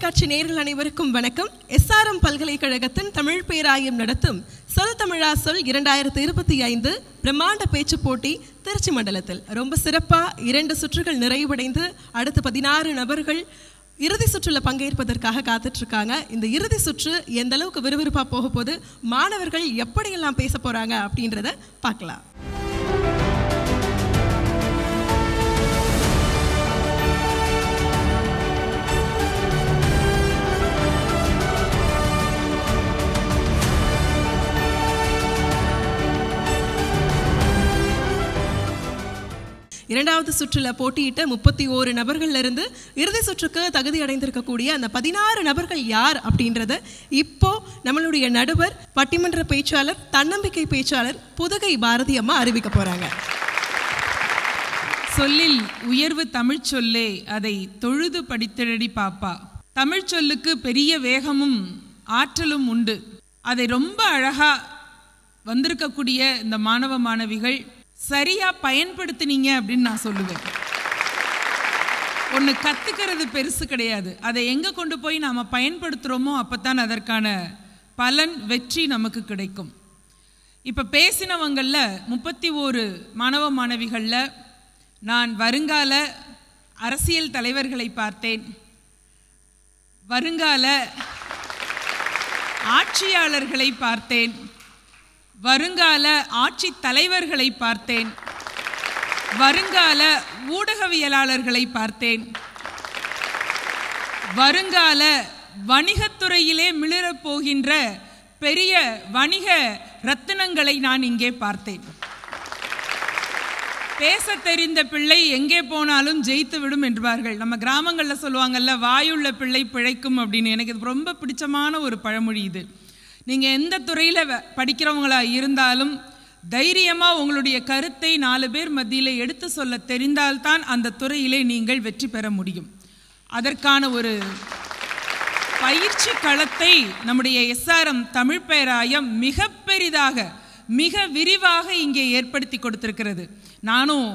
தொலைக்காட்சி நேயர்கள் அனைவருக்கும் வணக்கம். SRM பல்கலைக்கழகத்தின் தமிழ் பேராயம் நடத்தும் சொல் தமிழா சொல் 2025 பிரம்மாண்ட பேச்சு போட்டி திருச்சி மண்டலத்தில் ரொம்ப சிறப்பா 2 சுற்றுகள் நிறைவடைந்து அடுத்த 16 நபர்கள் இறுதி சுற்றுல பங்கேற்பதற்காக காத்துட்டு இருக்காங்க. இந்த இறுதி சுற்று எந்த அளவுக்கு விறுவிறுப்பா போக போது, மாணவர்கள் எப்படியெல்லாம் பேச போறாங்க அப்படின்றத பார்க்கலாம். இரண்டாவது சுற்றுல போட்டியிட்ட 31 நபர்கள்ல இருந்து இறுதி சுற்றுக்கு தகுதி அடைந்திருக்கக்கூடிய அந்த 16 நபர்கள் யார் அப்படின்றத இப்போ நம்மளுடைய நடுவர், பட்டிமன்ற பேச்சாளர், தன்னம்பிக்கை பேச்சாளர் புதுகை பாரதி அம்மா அறிவிக்க போறாங்க. சொல்லில் உயர்வு தமிழ் சொல்லே, அதை தொழுது படித்திடடி பாப்பா. தமிழ் சொல்லுக்கு பெரிய வேகமும் ஆற்றலும் உண்டு. அதை ரொம்ப அழகா வந்திருக்கக்கூடிய இந்த மாணவ மாணவிகள் சரியா பயன்படுத்தினீங்க அப்படின்னு நான் சொல்லுவேன். ஒன்று கத்துக்கிறது பெருசு கிடையாது, அதை எங்க கொண்டு போய் நாம பயன்படுத்துறோமோ அப்பதான் அதற்கான பலன், வெற்றி நமக்கு கிடைக்கும். இப்ப பேசினவங்கள்ல 31 மாணவ மாணவிகள்ல நான் வருங்கால அரசியல் தலைவர்களை பார்த்தேன், வருங்கால ஆட்சியாளர்களை பார்த்தேன், வருங்கால ஆட்சி தலைவர்களை பார்த்தேன், வருங்கால ஊடகவியலாளர்களை பார்த்தேன், வருங்கால வணிகத்துறையிலே மிளிரப் போகின்ற பெரிய வணிக ரத்தினங்களை நான் இங்கே பார்த்தேன். பேச தெரிந்த பிள்ளை எங்கே போனாலும் ஜெயித்து விடும் என்பார்கள். நம்ம கிராமங்களில் சொல்லுவாங்கல்ல, வாயுள்ள பிள்ளை பிழைக்கும் அப்படின்னு. எனக்கு இது ரொம்ப பிடிச்சமான ஒரு பழமொழி இது. நீங்கள் எந்த துறையில் படிக்கிறவங்களா இருந்தாலும் தைரியமாக உங்களுடைய கருத்தை 4 பேர் மத்தியில் எடுத்து சொல்ல தெரிந்தால்தான் அந்த துறையிலே நீங்கள் வெற்றி பெற முடியும். அதற்கான ஒரு பயிற்சி களத்தை நம்முடைய SRM தமிழ் பேராயம் மிக பெரிதாக, மிக விரிவாக இங்கே ஏற்படுத்தி கொடுத்திருக்கிறது. நானும்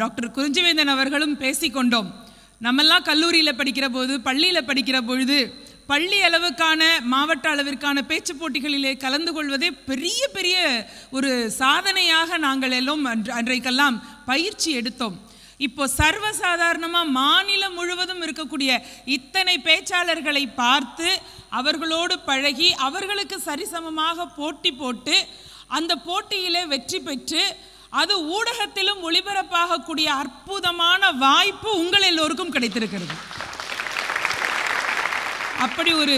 டாக்டர் குறிஞ்சிவேந்தன் அவர்களும் பேசிக்கொண்டோம். நம்மெல்லாம் கல்லூரியில் படிக்கிற போது, பள்ளியில் படிக்கிற பொழுது பள்ளி அளவுக்கான, மாவட்ட அளவிற்கான பேச்சு போட்டிகளிலே கலந்து கொள்வதே பெரிய பெரிய ஒரு சாதனையாக நாங்கள் எல்லாம் அன்றைக்கெல்லாம் பயிற்சி எடுத்தோம். இப்போ சர்வசாதாரணமாக மாநிலம் முழுவதும் இருக்கக்கூடிய இத்தனை பேச்சாளர்களை பார்த்து அவர்களோடு பழகி அவர்களுக்கு சரிசமமாக போட்டி போட்டு அந்த போட்டியிலே வெற்றி பெற்று அது ஊடகத்திலும் ஒளிபரப்பாகக்கூடிய அற்புதமான வாய்ப்பு உங்கள் எல்லோருக்கும் கிடைத்திருக்கிறது. அப்படி ஒரு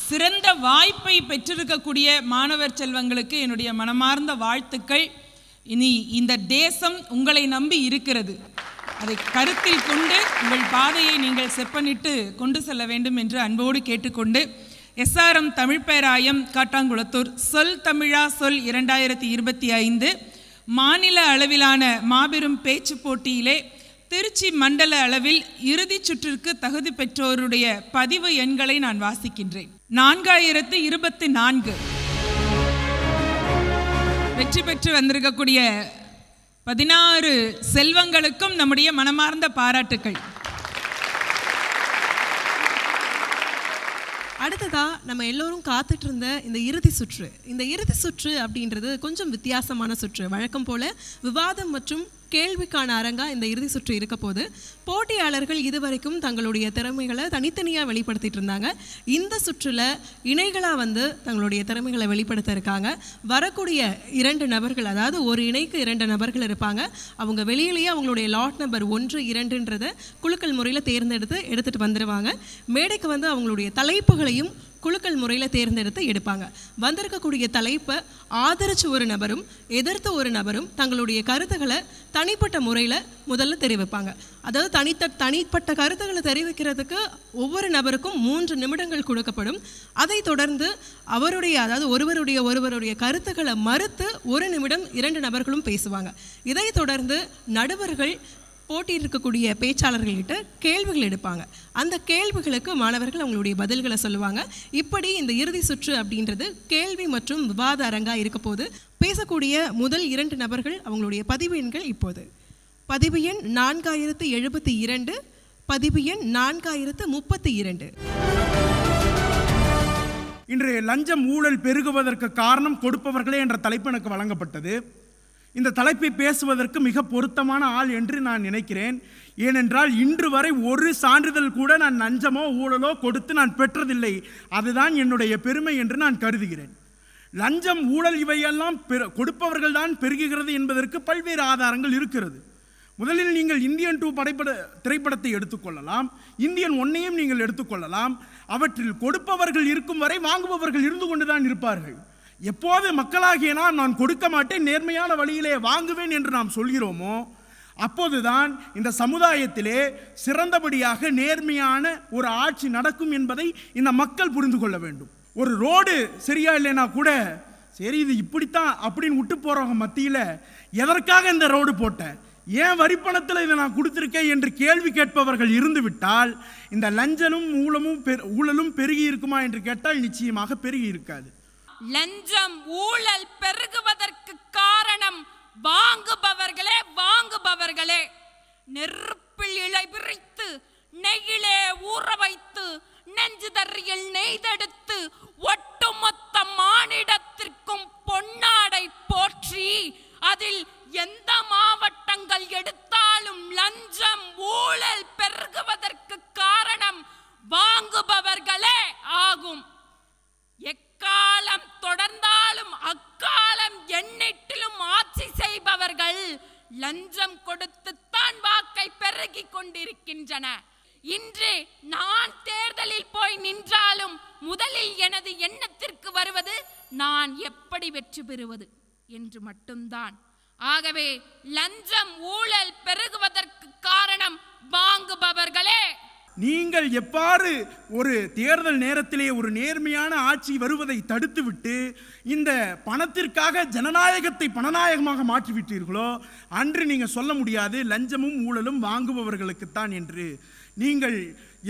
சிறந்த வாய்ப்பை பெற்றிருக்கக்கூடிய மாணவர் செல்வங்களுக்கு என்னுடைய மனமார்ந்த வாழ்த்துக்கள். இனி இந்த தேசம் உங்களை நம்பி இருக்கிறது. அதை கருத்தில் கொண்டு உங்கள் பாதையை நீங்கள் செப்பனிட்டு கொண்டு செல்ல வேண்டும் என்று அன்போடு கேட்டுக்கொண்டு, SRM தமிழ் பேராயம் காட்டாங்குளத்தூர் சொல் தமிழா சொல் 2025 மாநில அளவிலான மாபெரும் பேச்சு போட்டியிலே திருச்சி மண்டல அளவில் இறுதி சுற்றிற்கு தகுதி பெற்றோருடைய பதிவு எண்களை நான் வாசிக்கின்றேன். 4024 வெற்றி பெற்று வந்திருக்கக்கூடிய 16 செல்வங்களுக்கும் நம்முடைய மனமார்ந்த பாராட்டுக்கள். அடுத்ததா நம்ம எல்லோரும் காத்துட்டு இருந்த இந்த இறுதி சுற்று அப்படின்றது கொஞ்சம் வித்தியாசமான சுற்று. வழக்கம் போல விவாதம் மற்றும் கேள்விக்கான அரங்கா இந்த இறுதி சுற்று இருக்க போது, போட்டியாளர்கள் இதுவரைக்கும் தங்களுடைய திறமைகளை தனித்தனியாக வெளிப்படுத்திட்டு இருந்தாங்க. இந்த சுற்றுல இணைகளாக வந்து தங்களுடைய திறமைகளை வெளிப்படுத்த இருக்காங்க. வரக்கூடிய 2 நபர்கள், அதாவது ஒரு இணைக்கு 2 நபர்கள் இருப்பாங்க. அவங்க வெளியிலேயே அவங்களுடைய லாட் நம்பர் 1, 2ன்றதை குலுக்கல் முறையில் தேர்ந்தெடுத்து எடுத்துகிட்டு வந்துடுவாங்க. மேடைக்கு வந்து அவங்களுடைய தலைப்புகளையும் குலுக்கல் முறையில் தேர்ந்தெடுத்து எடுப்பாங்க. வந்திருக்கக்கூடிய தலைப்பை ஆதரிச்சு ஒரு நபரும் எதிர்த்து ஒரு நபரும் தங்களுடைய கருத்துக்களை தனிப்பட்ட முறையில் முதல்ல தெரிவிப்பாங்க. அதாவது தனிப்பட்ட கருத்துக்களை தெரிவிக்கிறதுக்கு ஒவ்வொரு நபருக்கும் 3 நிமிடங்கள் கொடுக்கப்படும். அதை தொடர்ந்து ஒருவருடைய கருத்துக்களை மறுத்து 1 நிமிடம் 2 நபர்களும் பேசுவாங்க. இதை தொடர்ந்து நடுவர்கள் போட்டி இருக்கக்கூடிய பேச்சாளர்கள்கிட்ட கேள்விகள் எடுப்பாங்க. அந்த கேள்விகளுக்கு மாணவர்கள் அவங்களுடைய பதில்களை சொல்லுவாங்க. இப்படி இந்த இறுதி சுற்று அப்படின்றது கேள்வி மற்றும் விவாத அரங்கா இருக்க போது, பேசக்கூடிய முதல் 2 நபர்கள் அவங்களுடைய பதிவு எண்கள் இப்போது. பதிவு எண் 4072, பதிவு எண் 4032. இன்றைய லஞ்சம் ஊழல் பெருகுவதற்கு காரணம் கொடுப்பவர்களே என்ற தலைப்பு எனக்கு வழங்கப்பட்டது. இந்த தலைப்பை பேசுவதற்கு மிக பொருத்தமான ஆள் என்று நான் நினைக்கிறேன். ஏனென்றால் இன்று வரை ஒரு சான்றிதழ் கூட நான் லஞ்சமோ ஊழலோ கொடுத்து நான் பெற்றதில்லை. அதுதான் என்னுடைய பெருமை என்று நான் கருதுகிறேன். லஞ்சம் ஊழல் இவையெல்லாம் கொடுப்பவர்கள் தான் பெருகுகிறது என்பதற்கு பல்வேறு ஆதாரங்கள் இருக்கிறது. முதலில் நீங்கள் இந்தியன் 2 திரைப்படத்தை எடுத்துக்கொள்ளலாம், இந்தியன் 1ஐயும் நீங்கள் எடுத்துக்கொள்ளலாம். அவற்றில் கொடுப்பவர்கள் இருக்கும் வரை வாங்குபவர்கள் இருந்து கொண்டுதான் இருப்பார்கள். எப்போது மக்களாகிய நான் கொடுக்க மாட்டேன், நேர்மையான வழியிலே வாங்குவேன் என்று நாம் சொல்கிறோமோ அப்போதுதான் இந்த சமுதாயத்திலே சிறந்தபடியாக நேர்மையான ஒரு ஆட்சி நடக்கும் என்பதை இந்த மக்கள் புரிந்து கொள்ள வேண்டும். ஒரு ரோடு சரியா இல்லைன்னா கூட சரி இது இப்படித்தான் அப்படின்னு விட்டு போறவங்க மத்தியில் எதற்காக இந்த ரோடு போட்ட, ஏன் வரிப்பணத்தில் இதை நான் கொடுத்துருக்கேன் என்று கேள்வி கேட்பவர்கள் இருந்து விட்டால் இந்த லஞ்சமும் ஊழலும் பெருகி இருக்குமா என்று கேட்டால் நிச்சயமாக பெருகி இருக்காது. லஞ்சம் ஊழல் பெருகுவதற்கு காரணம் வாங்குபவர்களே. நெருப்பில் இலை பிரித்து நெய்யிலே ஊற வைத்து நெஞ்சுதறியில் நெய்தெடுத்து ஒட்டுமொத்த மானிடத்திற்கும் பொன்னாடை போற்றி அதில் எந்த மாவட்டங்கள் எடுத்தாலும் லஞ்சம் ஊழல் பெருகுவதற்கு காரணம் வாங்குபவர்களே ஆகும். எக்காலம் தொடர்ந்தாலும் அக்காலம் எண்ணிட்டிலும் ஆட்சி செய்பவர்கள் லஞ்சம் கொடுத்துத்தான் வாக்கை பெருகி கொண்டிருக்கின்றன. இன்று நான் தேர்தலில் போய் நின்றாலும் முதலில் எனது எண்ணத்திற்கு வருவது நான் எப்படி வெற்றி பெறுவது என்று மட்டும்தான். ஆகவே லஞ்சம் ஊழல் பெருகுவதற்கு காரணம் வாங்குபவர்களே. நீங்கள் எவ்வாறு ஒரு தேர்தல் நேரத்திலே ஒரு நேர்மையான ஆட்சி வருவதை தடுத்துவிட்டு இந்த பணத்திற்காக ஜனநாயகத்தை பணநாயகமாக மாற்றிவிட்டீர்களோ அன்று நீங்கள் சொல்ல முடியாது லஞ்சமும் ஊழலும் வாங்குபவர்களுக்குத்தான் என்று. நீங்கள்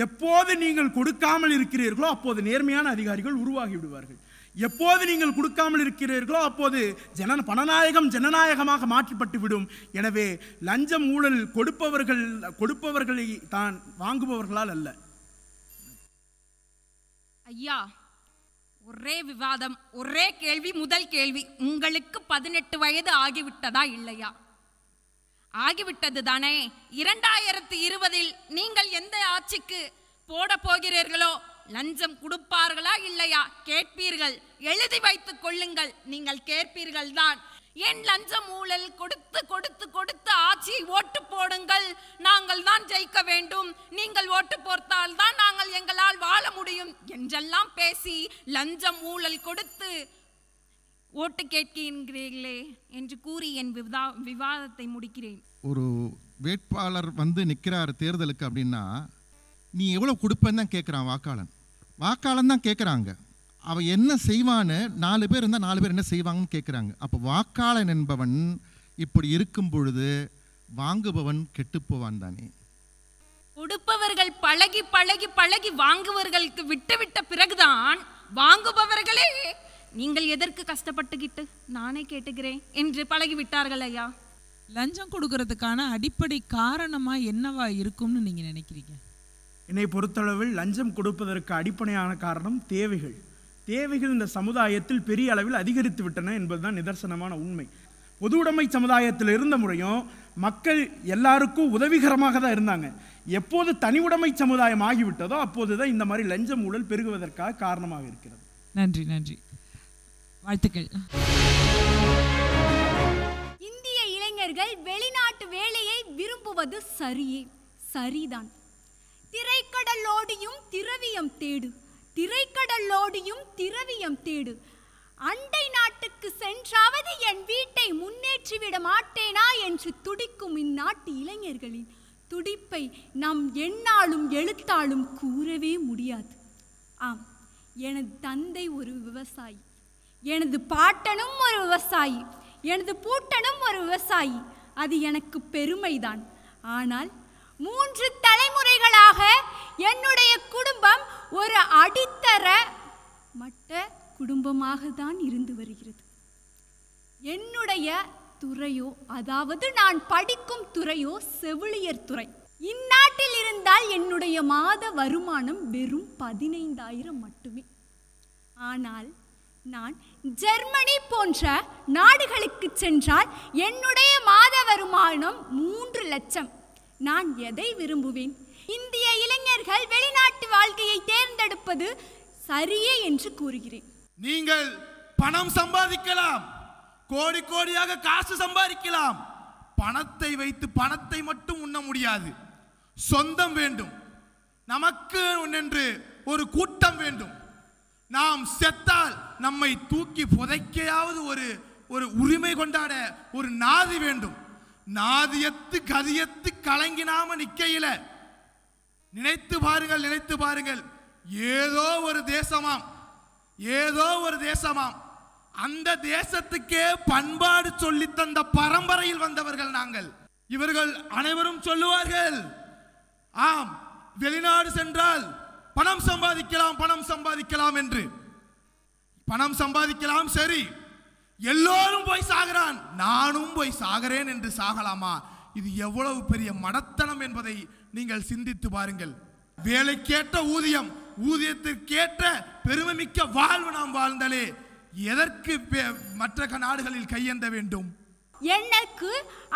எப்போது நீங்கள் கொடுக்காமல் இருக்கிறீர்களோ அப்போது நேர்மையான அதிகாரிகள் உருவாகி விடுவார்கள். எப்போது நீங்கள் கொடுக்காமல் இருக்கிறீர்களோ அப்போது பணநாயகம் ஜனநாயகமாக மாற்றப்பட்டு விடும். எனவே லஞ்சம் ஊழல் கொடுப்பவர்களை தான் வாங்குபவர்களால் அல்ல. ஐயா, ஒரே விவாதம், ஒரே கேள்வி. முதல் கேள்வி, உங்களுக்கு 18 வயது ஆகிவிட்டதா இல்லையா? ஆகிவிட்டது தானே. 2020 நீங்கள் எந்த ஆட்சிக்கு போட போகிறீர்களோ லஞ்சம் கொடுப்பார்களா இல்லையா கேட்பீர்கள். எழுதி வைத்துக் கொள்ளுங்கள், நீங்கள் கேட்பீர்கள் தான். ஏன் லஞ்சம் ஊழல் கொடுத்து கொடுத்து கொடுத்து ஆட்சியை ஓட்டு போடுங்கள், நாங்கள் தான் ஜெயிக்க வேண்டும், நீங்கள் ஓட்டு போர்த்தால் தான் நாங்கள் எங்களால் வாழ முடியும் என்றெல்லாம் பேசி லஞ்சம் ஊழல் கொடுத்து ஓட்டு கேட்கிறீர்களே என்று கூறி என் விவாதத்தை முடிக்கிறேன். ஒரு வேட்பாளர் நிற்கிறார் தேர்தலுக்கு அப்படின்னா நீ எவ்வளோ கொடுப்பேன்னு தான் கேட்குறான் வாக்காளன் தான் கேட்குறாங்க. அவன் என்ன செய்வான்னு 4 பேர் இருந்தால் 4 பேர் என்ன செய்வாங்கன்னு கேட்குறாங்க. அப்போ வாக்காளன் என்பவன் இப்படி இருக்கும் பொழுது வாங்குபவன் கெட்டுப்போவான் தானே. கொடுப்பவர்கள் பழகி பழகி பழகி வாங்குவவர்களுக்கு விட்டு பிறகுதான் வாங்குபவர்களே நீங்கள் எதற்கு கஷ்டப்பட்டுக்கிட்டு நானே கேட்டுக்கிறேன் என்று பழகி விட்டார்கள். ஐயா, லஞ்சம் கொடுக்கறதுக்கான அடிப்படை காரணமா என்னவா இருக்கும்னு நீங்க நினைக்கிறீங்க? என்னை பொறுத்தளவில் லஞ்சம் கொடுப்பதற்கு அடிப்படையான காரணம் தேவைகள் இந்த சமுதாயத்தில் பெரிய அளவில் அதிகரித்து விட்டன என்பதுதான் நிதர்சனமான உண்மை. பொது உடைமை சமுதாயத்தில் இருந்த முறையும் மக்கள் எல்லாருக்கும் உதவிகரமாக தான் இருந்தாங்க. எப்போது தனி உடைமை சமுதாயம் ஆகிவிட்டதோ அப்போதுதான் இந்த மாதிரி லஞ்சம் ஊழல் பெருகுவதற்காக காரணமாக இருக்கிறது. நன்றி, வாழ்த்துக்கள். இந்திய இளைஞர்கள் வெளிநாட்டு வேலையை விரும்புவது சரிதான். திரைக்கடலோடியும் திரவியம் தேடு. அண்டை நாட்டுக்கு சென்றாவது என் வீட்டை முன்னேற்றிவிட மாட்டேனா என்று துடிக்கும் இந்நாட்டு இளைஞர்களின் துடிப்பை நாம் எண்ணாலும் எழுத்தாலும் கூறவே முடியாது. ஆம், எனது தந்தை ஒரு விவசாயி, எனது பாட்டனும் ஒரு விவசாயி, எனது பூட்டனும் ஒரு விவசாயி. அது எனக்கு பெருமைதான். ஆனால் 3 தலைமுறைகளாக என்னுடைய குடும்பம் ஒரு அடித்தர மட்ட குடும்பமாக தான் இருந்து வருகிறது. என்னுடைய துறையோ, அதாவது நான் படிக்கும் துறையோ செவிலியர் துறை. இந்நாட்டில் இருந்தால் என்னுடைய மாத வருமானம் வெறும் 15,000 மட்டுமே. ஆனால் நான் ஜெர்மனி போன்ற நாடுகளுக்கு சென்றால் என்னுடைய மாத வருமானம் 3 லட்சம். நான் எதை விரும்புவேன்? இந்திய இளைஞர்கள் வெளிநாட்டு வாழ்க்கையை தேர்ந்தெடுப்பது சரியே என்று கூறுகிறேன். நீங்கள் பணம் சம்பாதிக்கலாம், கோடி கோடியாக காசு சம்பாதிக்கலாம். பணத்தை வைத்து பணத்தை மட்டும் உண்ண முடியாது. சொந்தம் வேண்டும், நமக்கு என்று ஒரு கூட்டம் வேண்டும். நாம் செத்தால் நம்மை தூக்கி புதைக்கையாவது ஒரு உரிமை கொண்டாட ஒரு நாதி வேண்டும். நாதியத்து கதியத்து கலங்கினாம நிக்கையில நினைத்து பாருங்கள், ஏதோ ஒரு தேசமாம், அந்த தேசத்துக்கே பண்பாடு சொல்லி தந்த பரம்பரையில் வந்தவர்கள் நாங்கள். இவர்கள் அனைவரும் சொல்லுவார்கள், ஆம், வெளிநாடு சென்றால் பணம் சம்பாதிக்கலாம் என்று. பணம் சம்பாதிக்கலாம், சரி, எல்லோரும் போய் சாகிறான், நானும் போய் சாகிறேன் என்று சாகலாமா? இது எவ்வளவு பெரிய மடத்தனம் என்பதை நீங்கள் சிந்தித்து பாருங்கள். வேலைக்கேற்ற ஊதியம், ஊதியத்திற்கேற்ற பெருமை மிக்க வாழ்வு நாம் வாழ்ந்தாலே எதற்கு மற்ற நாடுகளில் கையேந்த வேண்டும்? எனக்கு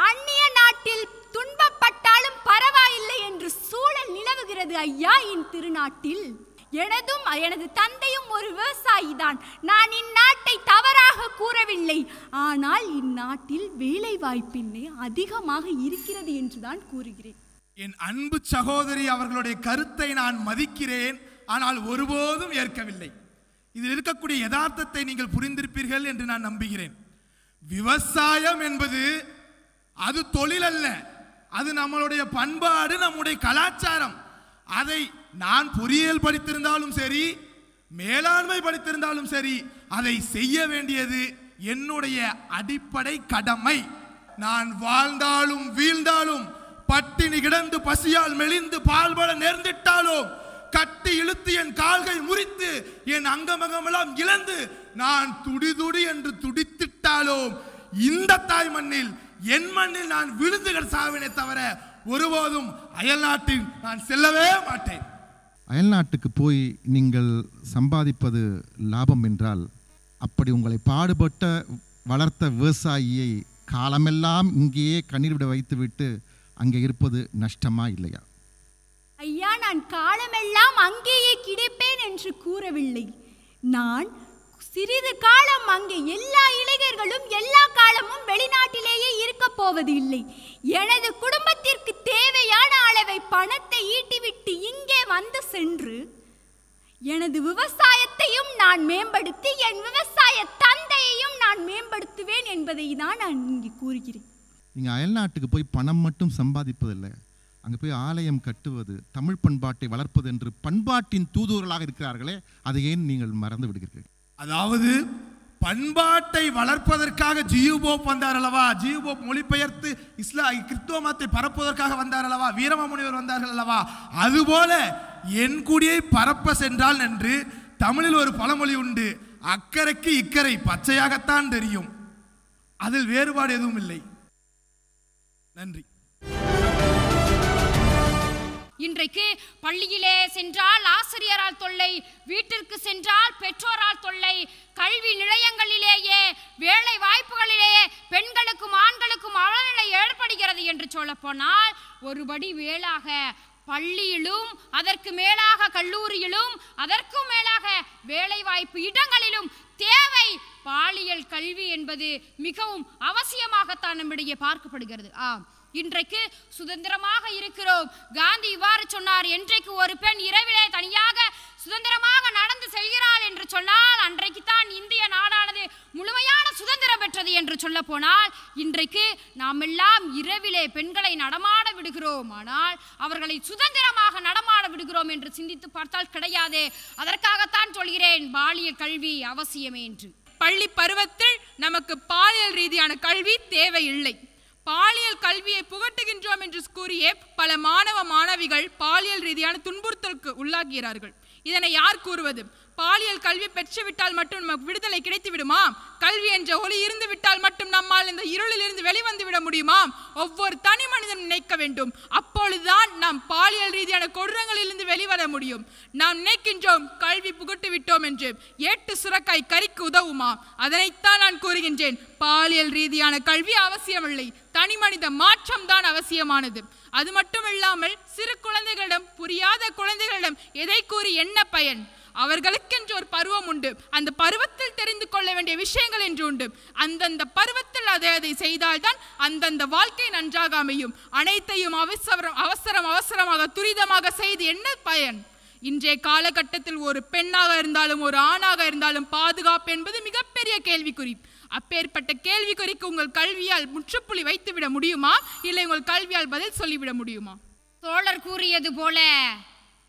அந்நிய நாட்டில் துன்பப்பட்டாலும் பரவாயில்லை என்று சூழல் நிலவுகிறது ஐயா. என் திருநாட்டில் எனது தந்தையும் ஒரு விவசாயி தான். நான் இந்நாட்டை தவறாக கூறவில்லை. ஆனால் இந்நாட்டில் வேலை வாய்ப்பின்மை அதிகமாக இருக்கிறது என்றுதான் கூறுகிறேன். என் அன்பு சகோதரி அவர்களுடைய கருத்தை நான் மதிக்கிறேன், ஆனால் ஒருபோதும் ஏற்கவில்லை. இதில் இருக்கக்கூடிய யதார்த்தத்தை நீங்கள் புரிந்திருப்பீர்கள் என்று நான் நம்புகிறேன். விவசாயம் என்பது அது தொழில் அல்ல, அது நம்மளுடைய பண்பாடு, நம்முடைய கலாச்சாரம். அதை நான் பொறியியல் படித்திருந்தாலும் சரி, மேலாண்மை படித்திருந்தாலும் சரி, அதை செய்ய வேண்டியது என்னுடைய அடிப்படை கடமை. நான் வாழ்ந்தாலும் வீழ்ந்தாலும், பட்டினி கிடந்து பசியால் மெலிந்து பால்பட நேர்ந்திட்டாலும், கட்டி இழுத்து என் கால்கள் முறித்து என் அங்கமகமெல்லாம் இழந்து நான் துடி என்று துடித்திட்டாலும், இந்த தாய் மண்ணில், என் மண்ணில் நான் விழுந்துகள் சாவினே தவிர ஒருபோதும் அயல் நாட்டில் நான் செல்லவே மாட்டேன். அயல்நாட்டுக்கு போய் நீங்கள் சம்பாதிப்பது லாபம் என்றால், அப்படி உங்களை பாடுபட்ட வளர்த்த விவசாயியை காலமெல்லாம் இங்கேயே கண்ணீர் விட வைத்துவிட்டு அங்கே இருப்பது நஷ்டமா இல்லையா? ஐயா, நான் காலமெல்லாம் அங்கேயே கிடைப்பேன் என்று கூறவில்லை. நான் சிறிது காலம் அங்கே, எல்லா இளைஞர்களும் எல்லா காலமும் வெளிநாட்டிலேயே இருக்க போவது இல்லை. எனது குடும்பத்திற்கு தேவையான அளவை பணத்தை ஈட்டிவிட்டு இங்கே வந்து சென்று எனது விவசாயத்தையும் நான் மேம்படுத்தி என் விவசாய தந்தையையும் நான் மேம்படுத்துவேன் என்பதை தான் நான் இங்கே கூறுகிறேன். நீங்கள் அயல்நாட்டுக்கு போய் பணம் மட்டும் சம்பாதிப்பதில்லை, அங்கே போய் ஆலயம் கட்டுவது, தமிழ் பண்பாட்டை வளர்ப்பது என்று பண்பாட்டின் தூதுவர்களாக இருக்கிறார்களே, அதை ஏன் நீங்கள் மறந்து விடுகிறீர்கள்? அதாவது பண்பாட்டை வளர்ப்பதற்காக ஜியூபோப் வந்தார் அல்லவா, ஜியூபோப் மொழிபெயர்த்து கிறிஸ்துவ மதத்தை பரப்புவதற்காக வந்தார் அல்லவா, வீரமாமுனிவர் வந்தார்கள் அல்லவா, அதுபோல என் குடியை பரப்ப சென்றால் என்று தமிழில் ஒரு பழமொழி உண்டு, அக்கறைக்கு இக்கரை பச்சையாகத்தான் தெரியும், அதில் வேறுபாடு எதுவும் இல்லை. நன்றி. இன்றைக்கு பள்ளியிலே சென்றால் ஆசிரியரால் தொல்லை, வீட்டிற்கு சென்றால் பெற்றோரால் தொல்லை, கல்வி நிலையங்களிலேயே வேலை வாய்ப்புகளிலேயே பெண்களுக்கும் ஆண்களுக்கும் அவலநிலை ஏற்படுகிறது என்று சொல்ல போனால், ஒருபடி மேலாக பள்ளியிலும், அதற்கு மேலாக கல்லூரியிலும், அதற்கும் மேலாக வேலை வாய்ப்பு இடங்களிலும் தேவை பாலியல் கல்வி என்பது மிகவும் அவசியமாகத்தான் நம்மிடையே பார்க்கப்படுகிறது. இன்றைக்கு சுதந்திரமாக இருக்கிறோம். காந்தி இவ்வாறு சொன்னார், என்றைக்கு ஒரு பெண் இரவிலே தனியாக சுதந்திரமாக நடந்து செல்கிறாள் என்று சொன்னால் அன்றைக்கு தான் இந்திய நாடானது முழுமையான சுதந்திரம் பெற்றது என்று சொல்ல போனால், இன்றைக்கு நாம் எல்லாம் இரவிலே பெண்களை நடமாட விடுகிறோம், ஆனால் அவர்களை சுதந்திரமாக நடமாட விடுகிறோம் என்று சிந்தித்து பார்த்தால் கிடையாது. அதற்காகத்தான் சொல்கிறேன், பாலியல் கல்வி அவசியமே என்று. பள்ளி பருவத்தில் நமக்கு பாலியல் ரீதியான கல்வி தேவையில்லை. பாலியல் கல்வியை புகட்டுகின்றோம் என்று கூறிய பல மாணவ மாணவிகள் பாலியல் ரீதியான துன்புறுத்தலுக்கு உள்ளாகிறார்கள். இதனை யார் கூறுவது? பாலியல் கல்வி பெற்றுவிட்டால் மட்டும் நமக்கு விடுதலை கிடைத்து விடுமா? கல்வி என்ற ஒளி இருந்து விட்டால் மட்டும் நம்மால் இந்த இருளில் இருந்து வெளிவந்து விட முடியுமா? ஒவ்வொரு தனி மனிதன் நினைக்க வேண்டும். அப்பொழுதுதான் நாம் பாலியல் ரீதியான கொடூரங்களிலிருந்து வெளிவர முடியும். நாம் நினைக்கின்றோம் கல்வி புகுட்டு விட்டோம் என்று. ஏட்டு சுரக்காய் கறிக்கு உதவுமா? அதனைத்தான் நான் கூறுகின்றேன். பாலியல் ரீதியான கல்வி அவசியமில்லை, தனி மனித மாற்றம் தான் அவசியமானது. அது மட்டுமில்லாமல் சிறு குழந்தைகளிடம், புரியாத குழந்தைகளிடம் எதை கூறி என்ன பயன்? அவர்களுக்கென்று ஒரு பருவம் உண்டு. அந்த பருவத்தில் தெரிந்து கொள்ள வேண்டிய விஷயங்கள் என்று உண்டு. அந்தந்த பருவத்தில் அதை செய்தால்தான் அந்தந்த வாழ்க்கை நன்றாக அமையும். அனைத்தையும் அவசரமாக துரிதமாக செய்து என்ன பயன்? இன்றைய காலகட்டத்தில் ஒரு பெண்ணாக இருந்தாலும் ஒரு ஆணாக இருந்தாலும் பாதுகாப்பு என்பது மிகப்பெரிய கேள்விக்குறி. அப்பேற்பட்ட கேள்விக்குறிக்கு உங்கள் கல்வியால் முற்றுப்புள்ளி வைத்துவிட முடியுமா? இல்லை உங்கள் கல்வியால் பதில் சொல்லிவிட முடியுமா? தோழர் கூறியது போல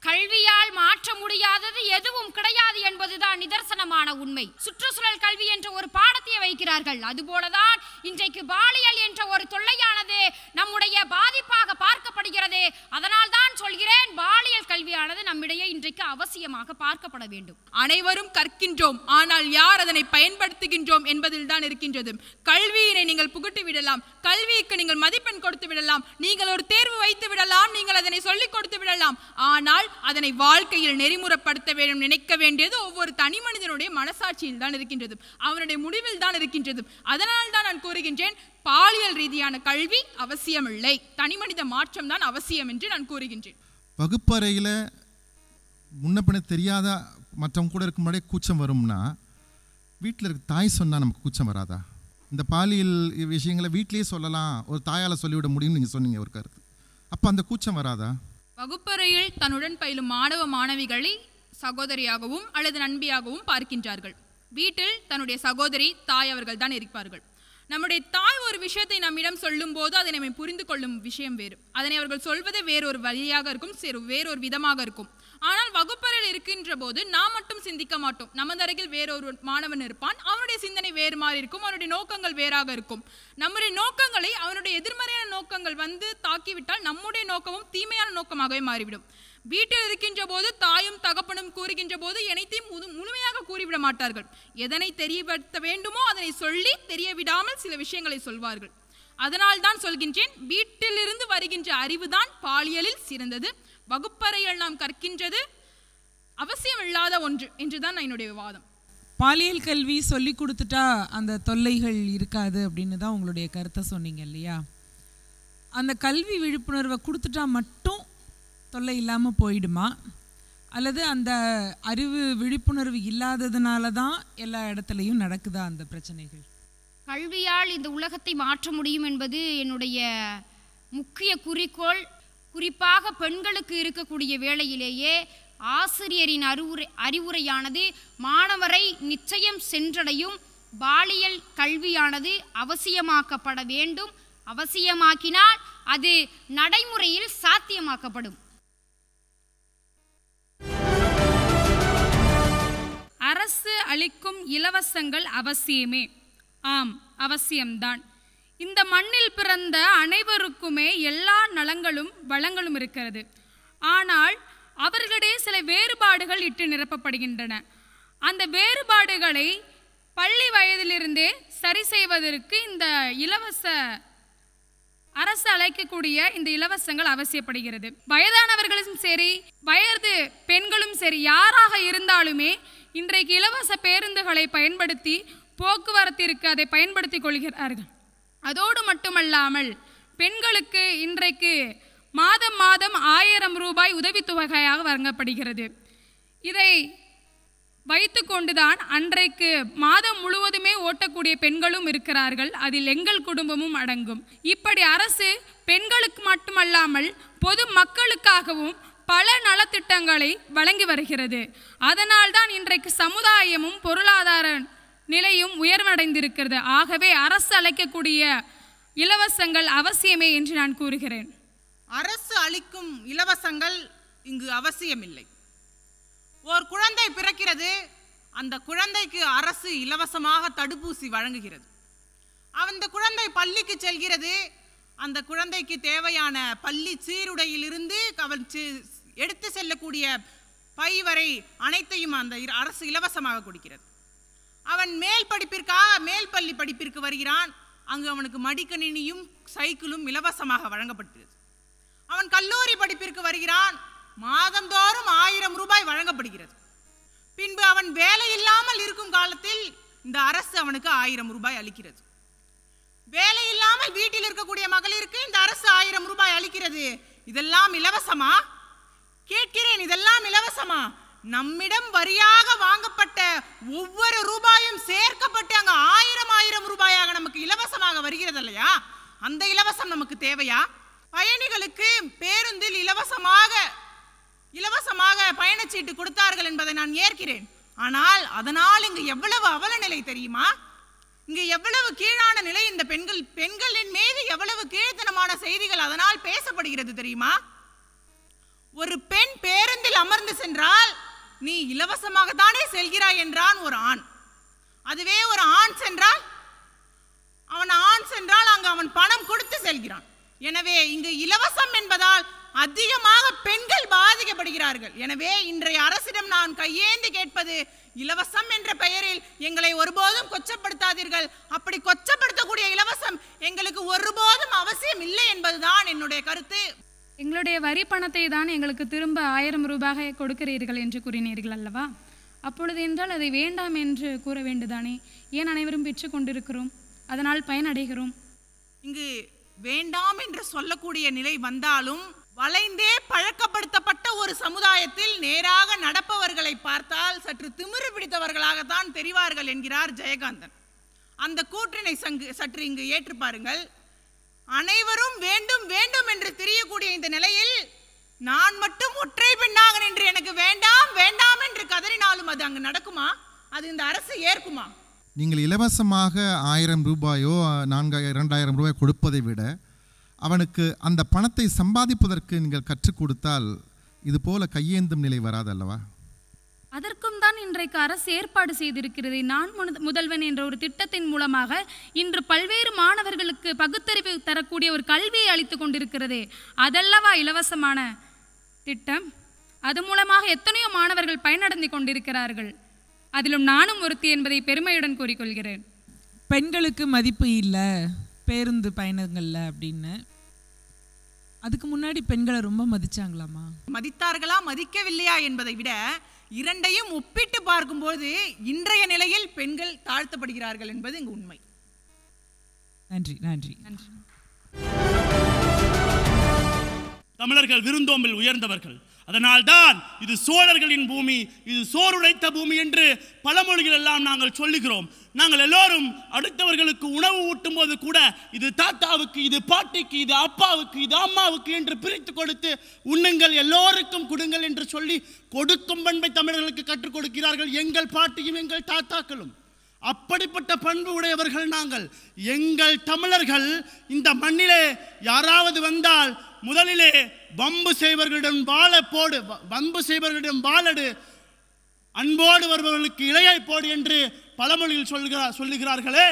கல்வியால் மாற்ற முடியாதது எதுவும் கிடையாது என்பதுதான் நிதர்சனமான உண்மை. சுற்றுச்சூழல் கல்வி என்ற ஒரு பாடத்தை வைக்கிறார்கள். அதுபோலதான் இன்றைக்கு பாலியல் என்ற ஒரு தொல்லையானது நம்முடைய பாதிப்பாக பார்க்கப்படுகிறது. அதனால் தான் சொல்கிறேன், பாலியல் கல்வியானது நம்மிடையே இன்றைக்கு அவசியமாக பார்க்கப்பட வேண்டும். அனைவரும் கற்கின்றோம், ஆனால் யார் அதனை பயன்படுத்துகின்றோம் என்பதில் தான் இருக்கின்றது. கல்வியினை நீங்கள் புகுட்டி விடலாம், கல்விக்கு நீங்கள் மதிப்பெண் கொடுத்து விடலாம், நீங்கள் ஒரு தேர்வு வைத்து விடலாம், நீங்கள் அதனை சொல்லிக் கொடுத்து விடலாம். ஆனால் அதனை வாழ்க்கையில் நெறிமுறைப்படுத்த வேண்டும் நினைக்க வேண்டியது ஒவ்வொரு தனி மனிதனுடைய மனசாட்சியில் தான் இருக்கின்றது, அவனுடைய முடிவில் தான் இருக்கின்றது. அதனால் தான் நான் கூறுகின்றேன், பாலியல் ரீதியான கல்வி அவசியமில்லை, தனி மனித மாற்றம் தான் அவசியம் என்று நான் கூறுகின்றேன். வகுப்பறையில் முன்ன பின்ன தெரியாத மற்றவங்க கூட இருக்க முன்னாடியே கூச்சம் வரும்னா, வீட்டில் இருக்க தாய் சொன்னால் நமக்கு கூச்சம் வராதா? இந்த பாலியல் விஷயங்களை வீட்டிலேயே சொல்லலாம், ஒரு தாயால் சொல்லிவிட முடியும்னு நீங்கள் சொன்னீங்க ஒரு கருத்து. அப்போ அந்த கூச்சம் வராதா? வகுப்பறையில் தன்னுடன் பயிலும் மாணவ மாணவிகளை சகோதரியாகவும் அல்லது நண்பியாகவும் பார்க்கின்றார்கள். வீட்டில் தன்னுடைய சகோதரி, தாய் அவர்கள் தான் இருப்பார்கள். நம்முடைய தாய் ஒரு விஷயத்தை நம்மிடம் சொல்லும் போது அதை நம்ம புரிந்து கொள்ளும் விஷயம் வேறு. அதனை அவர்கள் சொல்வதே வேறொரு வழியாக இருக்கும், வேறொரு விதமாக இருக்கும். ஆனால் வகுப்பறையில் இருக்கின்ற போது நாம் மட்டும் சிந்திக்க மாட்டோம். நமது அருகில் வேறொரு மாணவன் இருப்பான், அவனுடைய சிந்தனை வேறு மாதிரி இருக்கும், அவனுடைய நோக்கங்கள் வேறாக இருக்கும். நம்முடைய நோக்கங்களை அவனுடைய எதிர்மறையான நோக்கங்கள் வந்து தாக்கிவிட்டால் நம்முடைய நோக்கமும் தீமையான நோக்கமாகவே மாறிவிடும். வீட்டில் இருக்கின்ற போது தாயும் தகப்பனும் கூறுகின்ற போது அனைத்தையும் முழுமையாக கூறிவிட மாட்டார்கள். எதனை தெரியப்படுத்த வேண்டுமோ அதனை சொல்லி தெரிய விடாமல் சில விஷயங்களை சொல்வார்கள். அதனால் தான் சொல்கின்றேன், வீட்டிலிருந்து வருகின்ற அறிவுதான் பாலியலில் சிறந்தது. வகுப்பறையில் நாம் கற்கின்றது அவசியமில்லாத ஒன்று என்றுதான் என்னுடைய வாதம். பாலியல் கல்வி சொல்லி கொடுத்துட்டா அந்த தொல்லைகள் இருக்காது அப்படின்னு தான் உங்களுடைய கருத்தை சொன்னீங்க இல்லையா? அந்த கல்வி விழிப்புணர்வை கொடுத்துட்டா மட்டும் தொல்லை இல்லாமல் போயிடுமா? அல்லது அந்த அறிவு விழிப்புணர்வு இல்லாததுனால தான் எல்லா இடத்துலையும் நடக்குதா அந்த பிரச்சனைகள்? கல்வியால் இந்த உலகத்தை மாற்ற முடியும் என்பது என்னுடைய முக்கிய குறிக்கோள். குறிப்பாக பெண்களுக்கு இருக்கக்கூடிய வேளையிலேயே ஆசிரியரின் அறிவுரையானது மாணவரை நிச்சயம் சென்றடையும். பாலியல் கல்வியானது அவசியமாக்கப்பட வேண்டும். அவசியமாக்கினால் அது நடைமுறையில் சாத்தியமாக்கப்படும். அரசு அளிக்கும் இலவசங்கள் அவசியமே. ஆம், அவசியம்தான். இந்த மண்ணில் பிறந்த அனைவருக்குமே எல்லா நலங்களும் வளங்களும் இருக்கிறது. ஆனால் அவர்களிடையே சில வேறுபாடுகள் இட்டு நிரப்பப்படுகின்றன. அந்த வேறுபாடுகளை பள்ளி வயதிலிருந்தே சரி செய்வதற்கு இந்த அரசு அளிக்கக்கூடிய இந்த இலவசங்கள் அவசியப்படுகிறது. வயதானவர்களும் சரி, வயது பெண்களும் சரி, யாராக இருந்தாலுமே இன்றைக்கு இலவச பேருந்துகளை பயன்படுத்தி போக்குவரத்திற்கு அதை பயன்படுத்தி கொள்கிறார்கள். அதோடு மட்டுமல்லாமல் பெண்களுக்கு இன்றைக்கு மாதம் 1000 ரூபாய் உதவித்தொகையாக வழங்கப்படுகிறது. இதை வைத்து கொண்டுதான் அன்றைக்கு மாதம் முழுவதுமே ஓட்டக்கூடிய பெண்களும் இருக்கிறார்கள். அதில் எங்கள் குடும்பமும் அடங்கும். இப்படி அரசு பெண்களுக்கு மட்டுமல்லாமல் பொது மக்களுக்காகவும் பல நலத்திட்டங்களை வழங்கி வருகிறது. அதனால் தான் இன்றைக்கு சமுதாயமும் பொருளாதார நிலையும் உயர்வடைந்திருக்கிறது. ஆகவே அரசு அளிக்கக்கூடிய இலவசங்கள் அவசியமே என்று நான் கூறுகிறேன். அரசு அளிக்கும் இலவசங்கள் இங்கு அவசியமில்லை. ஒரு குழந்தை பிறக்கிறது, அந்த குழந்தைக்கு அரசு இலவசமாக தடுப்பூசி வழங்குகிறது. அந்த குழந்தை பள்ளிக்கு செல்கிறது, அந்த குழந்தைக்கு தேவையான பள்ளி சீருடையிலிருந்து எடுத்து செல்லக்கூடிய பை வரை அனைத்தையும் அந்த அரசு இலவசமாக கொடுக்கிறது. அவன் மேல் பள்ளி படிப்பிற்கு வருகிறான். அங்கு அவனுக்கு மடிக்கணினியும் சைக்கிளும் இலவசமாக வழங்கப்படுகிறது. அவன் கல்லூரி படிப்பிற்கு வருகிறான். மாதந்தோறும் 1000 ரூபாய் வழங்கப்படுகிறது. பின்பு அவன் வேலை இல்லாமல் இருக்கும் காலத்தில் இந்த அரசு அவனுக்கு 1000 ரூபாய் அளிக்கிறது. வேலை இல்லாமல் வீட்டில் இருக்கக்கூடிய மகளிருக்கு இந்த அரசு 1000 ரூபாய் அளிக்கிறது. இதெல்லாம் இலவசமா? கேட்கிறேன், இதெல்லாம் இலவசமா? நம்மிடம் வரியாக வாங்கப்பட்ட ஒவ்வொரு ரூபாயும் சேர்க்கப்பட்டு அங்க 1000 ரூபாயாக நமக்கு இலவசமாக வருகிறது இல்லையா? அந்த இலவசம் நமக்கு தேவையா? பயணிகளுக்கு பேருந்தில் இலவசமாக பயணச்சீட்டு கொடுத்தார்கள் என்பதை நான் ஏற்கிறேன். ஆனால் அதனால் இங்கு எவ்வளவு அவல நிலை தெரியுமா? இங்கு எவ்வளவு கீழான நிலை, இந்த பெண்களின் மீது எவ்வளவு கீழ்த்தனமான செய்திகள் அதனால் பேசப்படுகிறது தெரியுமா? ஒரு பெண் பேருந்தில் அமர்ந்து சென்றால் நீ இலவசமாக தானே செல்கிறாய் என்றான் ஒரு ஆண். அதுவே ஒரு ஆண் சென்றால் அங்கு அவன் பணம் கொடுத்து செல்கிறான். எனவே இங்கு இலவசம் என்பதால் அதிகமாக பெண்கள் பாதிக்கப்படுகிறார்கள். எனவே இன்றைய அரசிடம் நான் கையேந்தி கேட்பது, இலவசம் என்ற பெயரில் எங்களை ஒருபோதும் கொச்சப்படுத்தாதீர்கள். அப்படி கொச்சப்படுத்தக்கூடிய இலவசம் எங்களுக்கு ஒருபோதும் அவசியம் இல்லை என்பதுதான் என்னுடைய கருத்து. எங்களுடைய வரி பணத்தை தான் எங்களுக்கு திரும்ப 1000 ரூபாய் கொடுக்கிறீர்கள் என்று கூறினீர்கள் அல்லவா? அப்பொழுது என்றால் அதை வேண்டாம் என்று கூற வேண்டுதானே? ஏன் அனைவரும் பெற்று கொண்டிருக்கிறோம், அதனால் பயனடைகிறோம். இங்கு வேண்டாம் என்று சொல்லக்கூடிய நிலை வந்தாலும் வளைந்தே பழக்கப்படுத்தப்பட்ட ஒரு சமுதாயத்தில் நேராக நடப்பவர்களை பார்த்தால் சற்று திமிரு பிடித்தவர்களாகத்தான் தெரிவார்கள் என்கிறார் ஜெயகாந்தன். அந்த கூற்றினை சற்று இங்கு ஏற்று பாருங்கள். அனைவரும் வேண்டும் வேண்டும் என்று தெரியக்கூடிய இந்த நிலையில் நான் மட்டும் ஒற்றை பெண்ணாக நின்று எனக்கு வேண்டாம் வேண்டாம் என்று கதறினாலும் அது அங்கு நடக்குமா? அது இந்த அரசு ஏற்குமா? நீங்கள் இலவசமாக 1000 ரூபாயோ 2000 ரூபாய் கொடுப்பதை விட அவனுக்கு அந்த பணத்தை சம்பாதிப்பதற்கு நீங்கள் கற்றுக் கொடுத்தால் இது போல கையேந்தும் நிலை வராது அல்லவா? அதற்கும் தான் இன்றைக்கு அரசு ஏற்பாடு செய்திருக்கிறது. நான் முதல்வன் என்ற ஒரு திட்டத்தின் மூலமாக இன்று பல்வேறு மாணவர்களுக்கு பகுத்தறிவு தரக்கூடிய ஒரு கல்வியை அளித்து கொண்டிருக்கிறதே, அதல்லவா இலவசமான திட்டம். அது மூலமாக எத்தனையோ மாணவர்கள் பயனடைந்து கொண்டிருக்கிறார்கள். அதிலும் நானும் ஒருத்தி என்பதை பெருமையுடன் கூறிக்கொள்கிறேன். பெண்களுக்கு மதிப்பு இல்லை பேருந்து பயணங்கள்ல அப்படின்னு அதுக்கு முன்னாடி பெண்களை ரொம்ப மதிச்சாங்களாமா? மதித்தார்களா மதிக்கவில்லையா என்பதை விட இரண்டையும் ஒப்பிட்டு பார்க்கும்போது இன்றைய நிலையில் பெண்கள் தாழ்த்தப்படுகிறார்கள் என்பது இங்கு உண்மை. நன்றி நன்றி நன்றி. தமிழர்கள் விருந்தோம்பில் உயர்ந்தவர்கள். அதனால்தான் இது சோழர்களின் பூமி, இது சோறுடைத்த பூமி என்று பழமொழிகள் எல்லாம் நாங்கள் சொல்லுகிறோம். நாங்கள் எல்லோரும் அடுத்தவர்களுக்கு உணவு ஊட்டும் போது கூட இது தாத்தாவுக்கு, இது பாட்டிக்கு, இது அப்பாவுக்கு, இது அம்மாவுக்கு என்று பிரித்து கொடுத்து உண்ணுங்கள், எல்லோருக்கும் கொடுங்கள் என்று சொல்லி கொடுக்கும் பண்பை தமிழர்களுக்கு கற்றுக் கொடுக்கிறார்கள் எங்கள் பாட்டியும் எங்கள் தாத்தாக்களும். அப்படிப்பட்ட பண்பு உடையவர்கள் நாங்கள். எங்கள் தமிழர்கள் இந்த மண்ணிலே யாராவது வந்தால் முதலிலே வம்பு செய்வர்களிடம் வாழடு, அன்போடு வருபவர்களுக்கு இலையை போடு என்று பழமொழியில் சொல்லுகிறார்களே,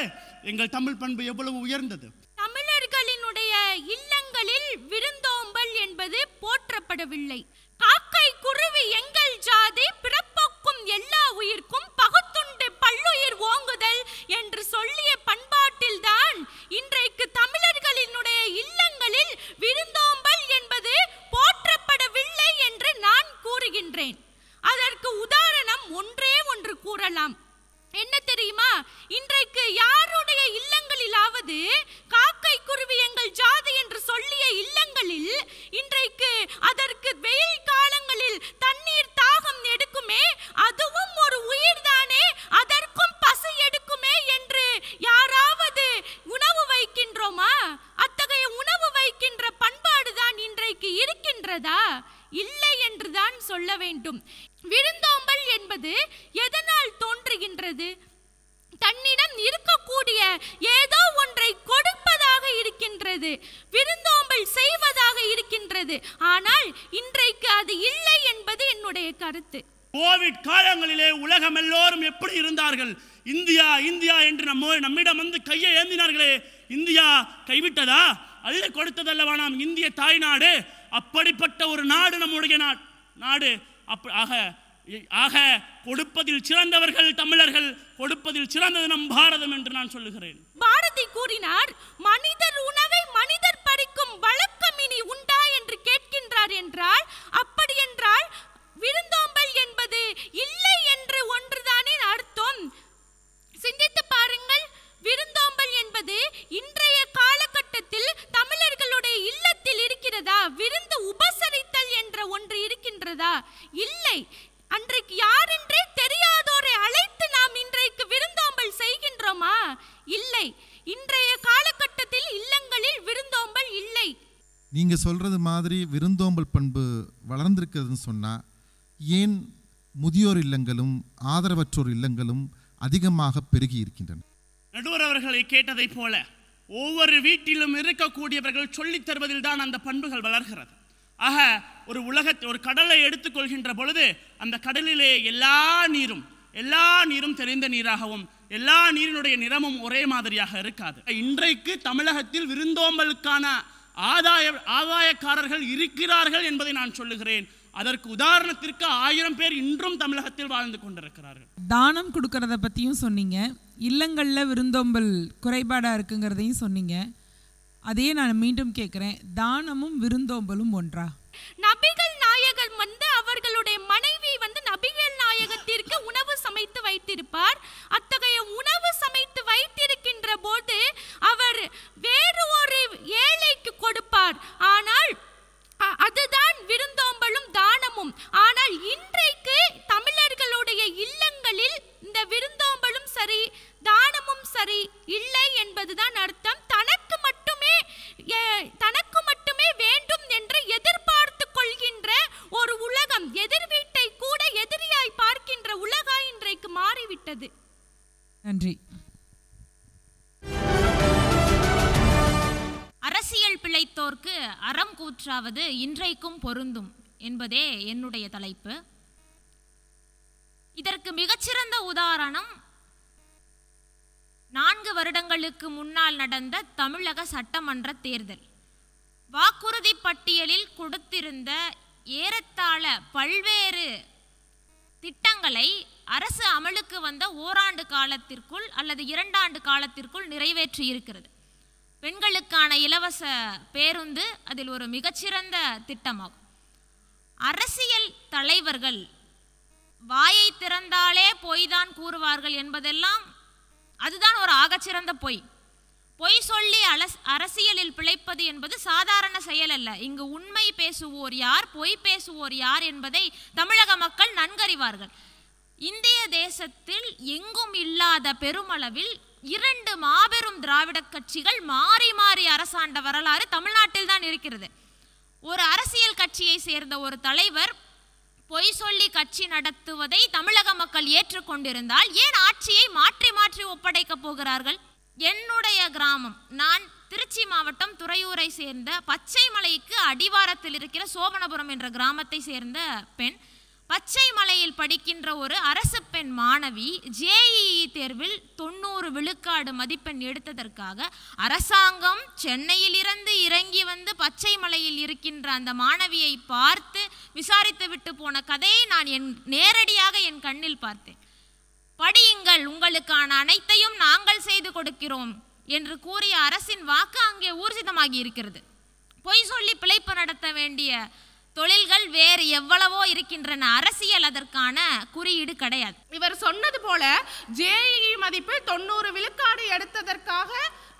எங்கள் தமிழ் பண்பு எவ்வளவு உயர்ந்தது. தமிழர்களினுடைய இல்லங்களில் விருந்தோம்பல் என்பது போற்றப்படவில்லை. காக்கை குருவி எங்கள் ஜாதி, பிறப்போக்கும் எல்லா உயிர்க்கும் பகுத்துண்டு பல்லுயிர் ஓங்குதல் என்று சொல்லிய பண்பாட்டில்தான் இன்றைக்கு தமிழர்களினுடைய இல்லங்களில் விருந்தோம்பல் என்பது போற்றப்படவில்லை என்று நான் கூறுகின்றேன். அதற்கு உதாரணம் ஒன்று கூறலாம். என்ன தெரியுமா? இன்றைக்கு யாருடைய இல்லங்களிலாவது காக்கை குருவி எங்கள் ஜாதி என்று சொல்லிய இல்லங்களில் இன்றைக்கு அதற்கு வெயில் காலங்களில் தண்ணீர் தாகம் எடுக்குமே, அதுவும் ஒரு உயிர்தானே, அதற்கும் பசி எடுக்குமே என்று யாராவது உணவு வைக்கின்றோமா? அத்தகைய உணவு வைக்கின்ற பண்பாடுதான் இன்றைக்கு இருக்கின்றதா? இல்லை என்றுதான் சொல்ல வேண்டும். விருந்தோம்பல் என்பது எதனால் தோன்றுகின்றது? தன்னிடம் இருக்கக்கூடிய ஏதோ ஒன்றை கொடுப்பதாக இருக்கின்றது, விருந்தோம்பல் செய்வதாக இருக்கின்றது. ஆனால் இன்றைக்கு அது இல்லை என்பது என்னுடைய கருத்து. கோவிட் காலங்களிலே உலகம் எல்லோரும் எப்படி இருந்தார்கள்? இந்தியா இந்தியா என்று நம்மிடம் வந்து கையை ஏந்தினார்களே, இந்தியா கைவிட்டதா? அள்ளி கொடுத்ததல்லவா நாம் இந்திய தாய்நாடு. அப்படிப்பட்ட ஒரு நாடு நம்முடைய நாடு. ஆக கொடுப்பதில் சிறந்தவர்கள் தமிழர்கள், கொடுப்பதில் சிறந்தது நம் பாரதம் என்று நான் சொல்லுகிறேன். பாரதி கூறினார், மனிதர் உணவை மனிதர் பறிக்கும் வழக்கம் இனி உண்டா என்று கேட்கின்றார் என்றால், அப்படி என்றால் விருந்தோம்பல் என்பது இல்லை என்று ஒன்றுதானே அர்த்தம். சிந்தித்து பாருங்கள், விருந்தோம்பல் என்பது இன்றைய காலகட்டத்தில் தமிழர்களுடைய இல்லத்தில் இருக்கிறதா? விருந்து உபசரித்தல் என்ற ஒன்று இருக்கின்றதா? இல்லை. அன்றைக்கு யாரென்றே தெரியாதோரை அழைத்து நாம் இன்றைக்கு விருந்தோம்பல் செய்கின்றோமா? இல்லை. இன்றைய காலகட்டத்தில் இல்லங்களில் விருந்தோம்பல் இல்லை. நீங்க சொல்றது மாதிரி விருந்தோம்பல் பண்பு வளர்ந்திருக்கிறதுன்னு சொன்னா, ஏன் முதியோர் இல்லங்களும் ஆதரவற்றோர் இல்லங்களும் அதிகமாக பெருகி இருக்கின்றன? நடுவர் அவர்களை கேட்டதை போல ஒவ்வொரு வீட்டிலும் இருக்கக்கூடியவர்கள் சொல்லித் தருவதில் தான் அந்த பண்புகள் வளர்கிறது. ஆக ஒரு கடலை எடுத்துக்கொள்கின்ற பொழுது அந்த கடலிலே எல்லா நீரும் தெரிந்த நீராகவும் எல்லா நீரினுடைய நிறமும் ஒரே மாதிரியாக இருக்காது. இன்றைக்கு தமிழகத்தில் விருந்தோம்பலுக்கான ஆதாயக்காரர்கள் இருக்கிறார்கள் என்பதை நான் சொல்லுகிறேன். அதற்கு உதாரணத்திற்கு 1000 பேர் இன்றும் தமிழகத்தில் வாழ்ந்து கொண்டிருக்கிறார்கள். தானம் கொடுக்கறத பற்றியும் சொன்னீங்க, இல்லங்களில் விருந்தோம்பல் குறைபாடாக இருக்குங்கிறதையும் சொன்னீங்க. அதையே நான் மீண்டும் கேட்குறேன், தானமும் விருந்தோம்பலும் ஒன்றா? நபிகள் நாயகர் அவர்களுடைய மனைவி நபிகள் நாயகத்திற்கு உணவு சமைத்து வைத்திருப்பார். அத்தகைய உணவு சமைத்து வைத்திருக்கின்ற போது அவர் வேறு ஒரு ஏழைக்கு கொடுப்பார். ஆனால் அதுதான் விருந்தோம்பலும் தானமும். ஆனால் இன்றைக்கு தமிழர்களுடைய இல்லங்களில் இந்த விருந்தோம்பலும் சரி தானமும் சரி இல்லை என்பதுதான் அர்த்தம். தனக்கு மட்டுமே வேண்டும் என்று எதிர்பார்த்து கொள்கின்ற ஒரு உலகம், எதிர் வீட்டை கூட எதிரியாய் பார்க்கின்ற உலகாய் இன்றைக்கு மாறிவிட்டது. நன்றி. அரசியல் பிழைத்தோர்க்கு அறம் கூற்றாவது இன்றைக்கும் பொருந்தும் என்பதே என்னுடைய தலைப்பு. இதற்கு மிகச்சிறந்த உதாரணம் 4 வருடங்களுக்கு முன்னால் நடந்த தமிழக சட்டமன்ற தேர்தல். வாக்குறுதி பட்டியலில் கொடுத்திருந்த ஏறத்தாழ பல்வேறு திட்டங்களை அரசு அமலுக்கு வந்த ஓராண்டு காலத்திற்குள் அல்லது 2 ஆண்டு காலத்திற்குள் நிறைவேற்றி இருக்கிறது. பெண்களுக்கான இலவச பேருந்து அதில் ஒரு மிகச்சிறந்த திட்டமாகும். அரசியல் தலைவர்கள் வாயை திறந்தாலே பொய்தான் கூறுவார்கள் என்பதெல்லாம் அதுதான் ஒரு ஆகச்சிறந்த பொய். பொய் சொல்லி அரசியலில் பிழைப்பது என்பது சாதாரண செயல் அல்ல. இங்கு உண்மை பேசுவோர் யார், பொய் பேசுவோர் யார் என்பதை தமிழக மக்கள் நன்கறிவார்கள். இந்திய தேசத்தில் எங்கும் இல்லாத பெருமளவில் 2 மாபெரும் திராவிட கட்சிகள் மாறி மாறி அரசாண்ட வரலாறு தமிழ்நாட்டில் தான் இருக்கிறது. ஒரு அரசியல் கட்சியை சேர்ந்த ஒரு தலைவர் பொய் சொல்லி கட்சி நடத்துவதை தமிழக மக்கள் ஏற்றுக்கொண்டிருந்தால் ஏன் ஆட்சியை மாற்றி மாற்றி ஒப்படைக்க போகிறார்கள்? என்னுடைய கிராமம், நான் திருச்சி மாவட்டம் துறையூரை சேர்ந்த பச்சைமலைக்கு அடிவாரத்தில் இருக்கிற சோபனபுரம் என்ற கிராமத்தை சேர்ந்த பெண். பச்சை மலையில் படிக்கின்ற ஒரு அரசு பெண் மாணவி JEE தேர்வில் 90 விழுக்காடு மதிப்பெண் எடுத்ததற்காக அரசாங்கம் சென்னையில் இருந்து இறங்கி வந்து பச்சை மலையில் இருக்கின்ற அந்த மாணவியை பார்த்து விசாரித்து விட்டு போன கதையை நான் நேரடியாக என் கண்ணில் பார்த்தேன். படியுங்கள், உங்களுக்கான அனைத்தையும் நாங்கள் செய்து கொடுக்கிறோம் என்று கூறிய அரசின் வாக்கு அங்கே ஊர்ஜிதமாகி இருக்கிறது. பொய் சொல்லி பிழைப்பு நடத்த வேண்டிய தொழில்கள் வேறு எவ்வளவோ இருக்கின்றன. அரசியல் அதற்கான குறியீடு கிடையாது. இவர் சொன்னது போல JEE மதிப்பில் 90 விழுக்காடு எடுத்ததற்காக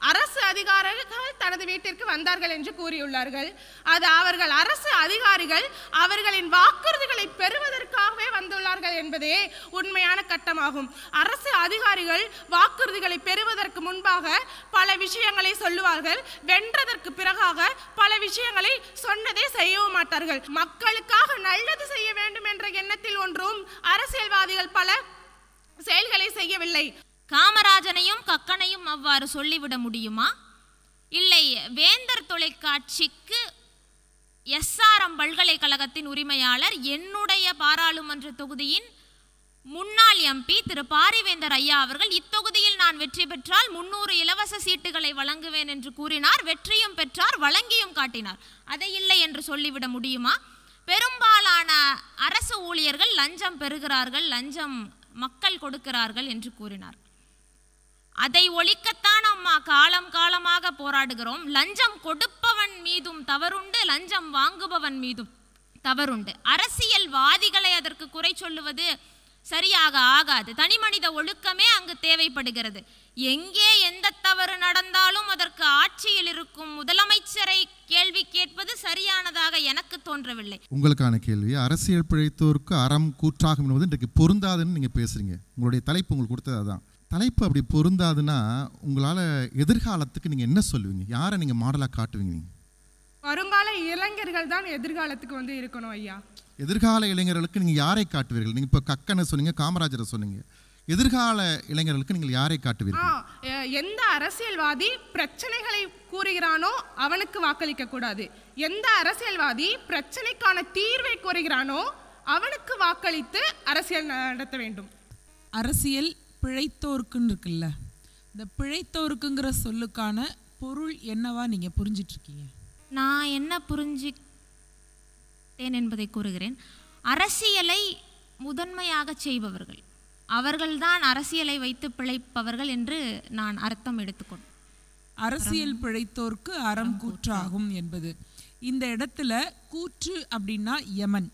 அரசு அதிகாரிகள் தனது வீட்டிற்கு வந்தார்கள் என்று கூறியுள்ளார்கள். அது அவர்கள் அரசு அதிகாரிகள் அவர்களின் வாக்குறுதிகளை பெறுவதற்காகவே வந்துள்ளார்கள் என்பதே உண்மையான கட்டமாகும். அரசு அதிகாரிகள் வாக்குறுதிகளை பெறுவதற்கு முன்பாக பல விஷயங்களை சொல்லுவார்கள். வென்றதற்கு பிறகாக பல விஷயங்களை சொன்னதே செய்யவும் மாட்டார்கள். மக்களுக்காக நல்லது செய்ய வேண்டும் என்ற எண்ணத்தில் ஒன்றும் அரசியல்வாதிகள் பல செயல்களை செய்யவில்லை. காமராஜனையும் கக்கனையும் அவ்வாறு சொல்லிவிட முடியுமா? இல்லை, வேந்தர் தொலைக்காட்சிக்கு SRM பல்கலைக்கழகத்தின் உரிமையாளர், என்னுடைய பாராளுமன்ற தொகுதியின் முன்னாள் MP திரு பாரிவேந்தர் ஐயா அவர்கள் இத்தொகுதியில் நான் வெற்றி பெற்றால் 300 இலவச சீட்டுகளை வழங்குவேன் என்று கூறினார். வெற்றியும் பெற்றார், வழங்கியும் காட்டினார். அதை இல்லை என்று சொல்லிவிட முடியுமா? பெரும்பாலான அரசு ஊழியர்கள் லஞ்சம் பெறுகிறார்கள், லஞ்சம் மக்கள் கொடுக்கிறார்கள் என்று கூறினார். அதை ஒழிக்கத்தான் அம்மா காலம் காலமாக போராடுகிறோம். லஞ்சம் கொடுப்பவன் மீதும் தவறுண்டு, லஞ்சம் வாங்குபவன் மீதும் தவறுண்டு. அரசியல்வாதிகளை அதற்கு குறை சொல்லுவது சரியாக ஆகாது. தனி மனித ஒழுக்கமே அங்கு தேவைப்படுகிறது. எங்கே எந்த தவறு நடந்தாலும் அதற்கு ஆட்சியில் இருக்கும் முதலமைச்சரை கேள்வி கேட்பது சரியானதாக எனக்கு தோன்றவில்லை. உங்களுக்கான கேள்வி, அரசியல் பிழைத்தோருக்கு அறம் கூற்றாகும் என்பது இன்றைக்கு பொருந்தாதுன்னு நீங்கள் பேசுகிறீங்க. உங்களுடைய தலைப்பு உங்களுக்கு கொடுத்தது அதுதான். தலைப்பு அப்படி பொருந்தாதுன்னா உங்களால் எதிர்காலத்துக்கு நீங்கள் என்ன சொல்லுவீங்க? யாரை நீங்கள் மாடலாக காட்டுவீங்க? வருங்கால இளைஞர்கள் தான் எதிர்காலத்துக்கு இருக்கணும் ஐயா. எதிர்கால இளைஞர்களுக்கு நீங்கள் யாரை காட்டுவீர்கள்? நீங்கள் இப்போ கக்கனை சொன்னீங்க, காமராஜரை சொன்னீங்க. எதிர்கால இளைஞர்களுக்கு நீங்கள் யாரை காட்டுவீர்கள்? எந்த அரசியல்வாதி பிரச்சனைகளை கூறுகிறானோ அவனுக்கு வாக்களிக்க கூடாது. எந்த அரசியல்வாதி பிரச்சனைக்கான தீர்வை கூறுகிறானோ அவனுக்கு வாக்களித்து அரசியல் நடத்த வேண்டும். அரசியல் பிழைத்தோருக்குன்னு இருக்குல்ல, இந்த பிழைத்தோருக்குங்கிற சொல்லுக்கான பொருள் என்னவா நீங்க புரிஞ்சிட்டு இருக்கீங்க? நான் என்ன புரிஞ்சிட்டேன் என்பதை கூறுகிறேன். அரசியலை முதன்மையாக செய்பவர்கள் அவர்கள்தான் அரசியலை வைத்து பிழைப்பவர்கள் என்று நான் அர்த்தம் எடுத்துக்கொண்டேன். அரசியல் பிழைத்தோர்க்கு அறம் கூற்றாகும் என்பது இந்த இடத்துல கூற்று அப்படின்னா யமன்,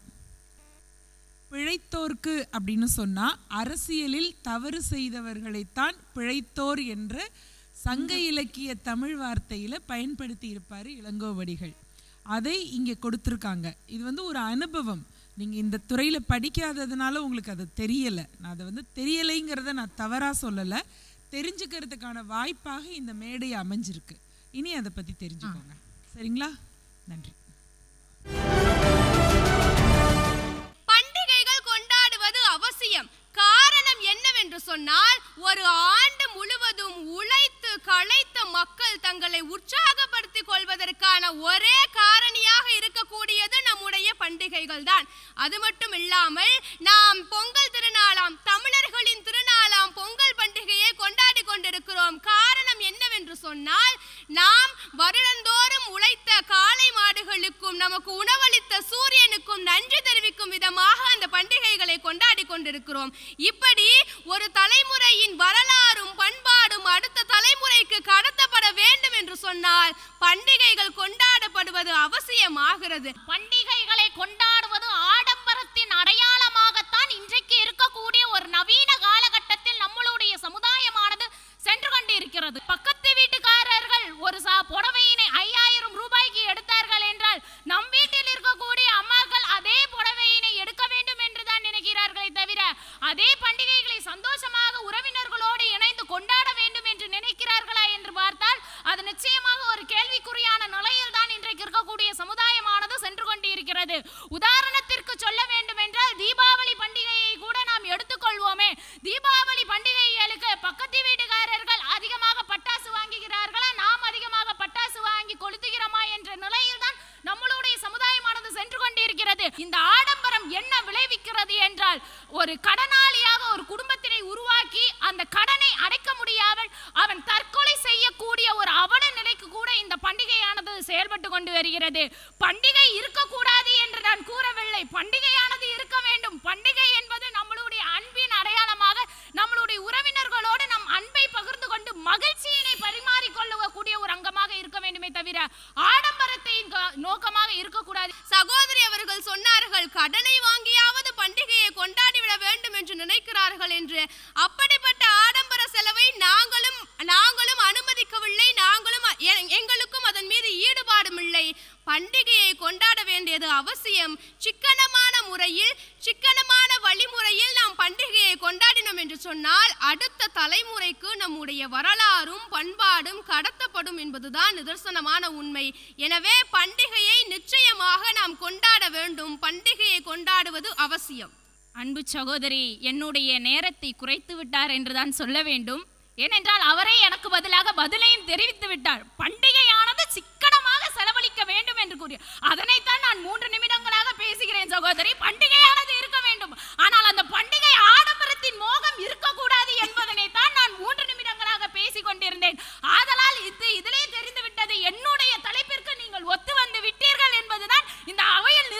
பிழைத்தோர்க்கு அப்படின்னு சொன்னா அரசியலில் தவறு செய்தவர்களைத்தான் பிழைத்தோர் என்ற சங்க இலக்கிய தமிழ் வார்த்தையில பயன்படுத்தி இருப்பாரு இளங்கோவடிகள். அதை இங்கே கொடுத்துருக்காங்க. இது ஒரு அனுபவம். நீங்க இந்த துறையில படிக்காததுனால உங்களுக்கு அது தெரியல. நான் அதை தெரியலைங்கிறத நான் தவறா சொல்லல, தெரிஞ்சுக்கிறதுக்கான வாய்ப்பாக இந்த மேடை அமைஞ்சிருக்கு. இனி அதை பத்தி தெரிஞ்சுக்கோங்க. சரிங்களா? நன்றி. பண்டிகைகள் கொண்டாடுவது அவசியம். காரணம் என்னவென்று சொன்னால், ஒரு ஆண்டு முழுவதும் உழைத்து களைத்த மக்கள் தங்களை உற்சாகப்படுத்திக் கொள்வதற்கான ஒரே காரணியாக இருக்கக்கூடியது நம்முடைய பண்டிகைகள் தான். அது மட்டும் இல்லாமல் நாம் பொங்கல் திருநாளாம், தமிழர்களின் திருநாளாம் பொங்கல் பண்டிகையை கொண்டாடி கொண்டிருக்கிறோம். காரணம் என்னவென்று சொன்னால், நாம் வருடந்தோறும் உழைத்த காளை மாடுகளுக்கும் நமக்கு உணவளித்த சூரியனுக்கும் நன்றி தெரிவிக்கும் விதமாக அந்த பண்டிகைகளை கொண்டாடி கொண்டிருக்கிறோம். இப்படி ஒரு தலைமுறையின் வரலாறும் பண்பாடும் அடுத்த தலைமுறைக்கு கடத்தப்பட வேண்டும் என்று சொன்னால் பண்டிகைகள் கொண்டாடப்படுவது அவசியமாகிறது. பண்டிகைகளை கொண்டாடுவது ஆடம்பரத்தின் அடையாளமாகத்தான் இன்றைக்கு இருக்கக்கூடிய ஒரு நவீன காலகட்டத்தில் நம்மளுடைய சமுதாயமானது சென்று கொண்டிருக்கிறது. பக்கத்து வீட்டுக்காரர்கள் ஒரு புடவையினை 5000 ரூபாய்க்கு எடுத்தார்கள் என்றால் நம் வீட்டில் இருக்கக்கூடிய அம்மாக்கள் அதே புடவையினை எடுக்க வேண்டும் என்று தான் நினைக்கிறார்களே தவிர அதே பண்டிகைகளை சந்தோஷமாக உறவினர்களோடு இணைந்து கொண்டாட வேண்டும் என்று நினைக்கிறார்களா என்று பார்த்தால் அது நிச்சயமாக ஒரு கேள்விக்குறியான நிலையில் தான் இன்றைக்கு இருக்கக்கூடிய சமுதாயமானது சென்று கொண்டிருக்கிறது. உதாரணத்திற்கு சொல்ல வேண்டும் என்றால் தீபாவளி பண்டிகையை கூட நாம் எடுத்துக்கொள்வோமே. தீபாவளி பண்டிகைகளுக்கு பக்கத்து வீட்டுக்காரர்கள் அதிகமாக பட்டாசு வாங்குகிறார்களா, நாம் அதிகமாக பட்டாசு வாங்கி கொளுத்துகிறோமா என்ற நிலையில் தான் நம்மளுடைய சமுதாயமானது சென்று கொண்டிருக்கிறது. இந்த ஆடம்பரம் என்ன விளைவிக்கிறது என்றால், ஒரு கடனாளியாக ஒரு குடும்பத்தினை உருவாக்கி அந்த கடனை அடைக்க முடியாமல் அவன் தற்கொலை செய்யக்கூடிய ஒரு அவல நிலைக்கு கூட இந்த பண்டிகையானது செயல்பட்டு கொண்டு வருகிறது. பண்டிகை இருக்கக்கூடாது என்று நான் கூறவில்லை, பண்டிகையானது இருக்க வேண்டும். பண்டிகை என்பது நம்மளுடைய அன்பின் அடையாளமாக நம்மளுடைய உறவினர்களோடு நம் அன்பை பகிர்ந்து கொண்டு மகிழ்ச்சியினை பரிமாறிக்கொள்ளக்கூடிய ஒரு அங்கமாக இருக்க வேண்டுமே தவிர ஆடம்பரத்தை நோக்கமாக இருக்கக்கூடாது. சகோதரி அவர்கள் சொன்னார்கள், கடனை வாங்கியாவது பண்டிகையை கொண்டாடிவிட வேண்டும் என்று நினைக்கிறார்கள் என்று. அப்படிப்பட்ட ஆடம்பர செலவை நாங்களும் அனுமதிக்கவில்லை, எங்களுக்கும் அதன் மீது ஈடுபாடும் இல்லை. பண்டிகையை கொண்டாட வேண்டியது அவசியம். சிக்கனமான முறையில், சிக்கனமான வழிமுறையில் நாம் பண்டிகையை கொண்டாடினோம் என்று சொன்னால் அடுத்த தலைமுறைக்கு நம்முடைய வரலாறும் பண்பாடும் கடத்தப்படும் என்பதுதான் நிதர்சனமான உண்மை. எனவே பண்டிகையை நிச்சயமாக நாம் கொண்டாட வேண்டும். பண்டிகையை கொண்டாடுவது அவசியம். அன்பு சகோதரி என்னுடைய நேரத்தை குறைத்து விட்டார் என்றுதான் சொல்ல வேண்டும். ஏனென்றால் அவரே எனக்கு பதிலாக பதிலையும் தெரிவித்து விட்டார். பண்டிகையானது சிக்கனமாக செலவழிக்க வேண்டும் என்று கூறிய அதனைத்தான் நான் 3 நிமிடங்களாக பேசுகிறேன் சகோதரி. பண்டிகையானது இருக்க வேண்டும், ஆனால் அந்த பண்டிகை ஆடம்பரத்தின் மோகம் இருக்கக்கூடாது என்பதனை தான் நான் 3 நிமிடங்களாக பேசிக் கொண்டிருந்தேன். ஆதலால் இதிலே தெரிந்து விட்டது, என்னுடைய தலைப்பிற்கு நீங்கள் ஒத்து வந்து விட்டீர்கள் என்பதுதான் இந்த அவையில்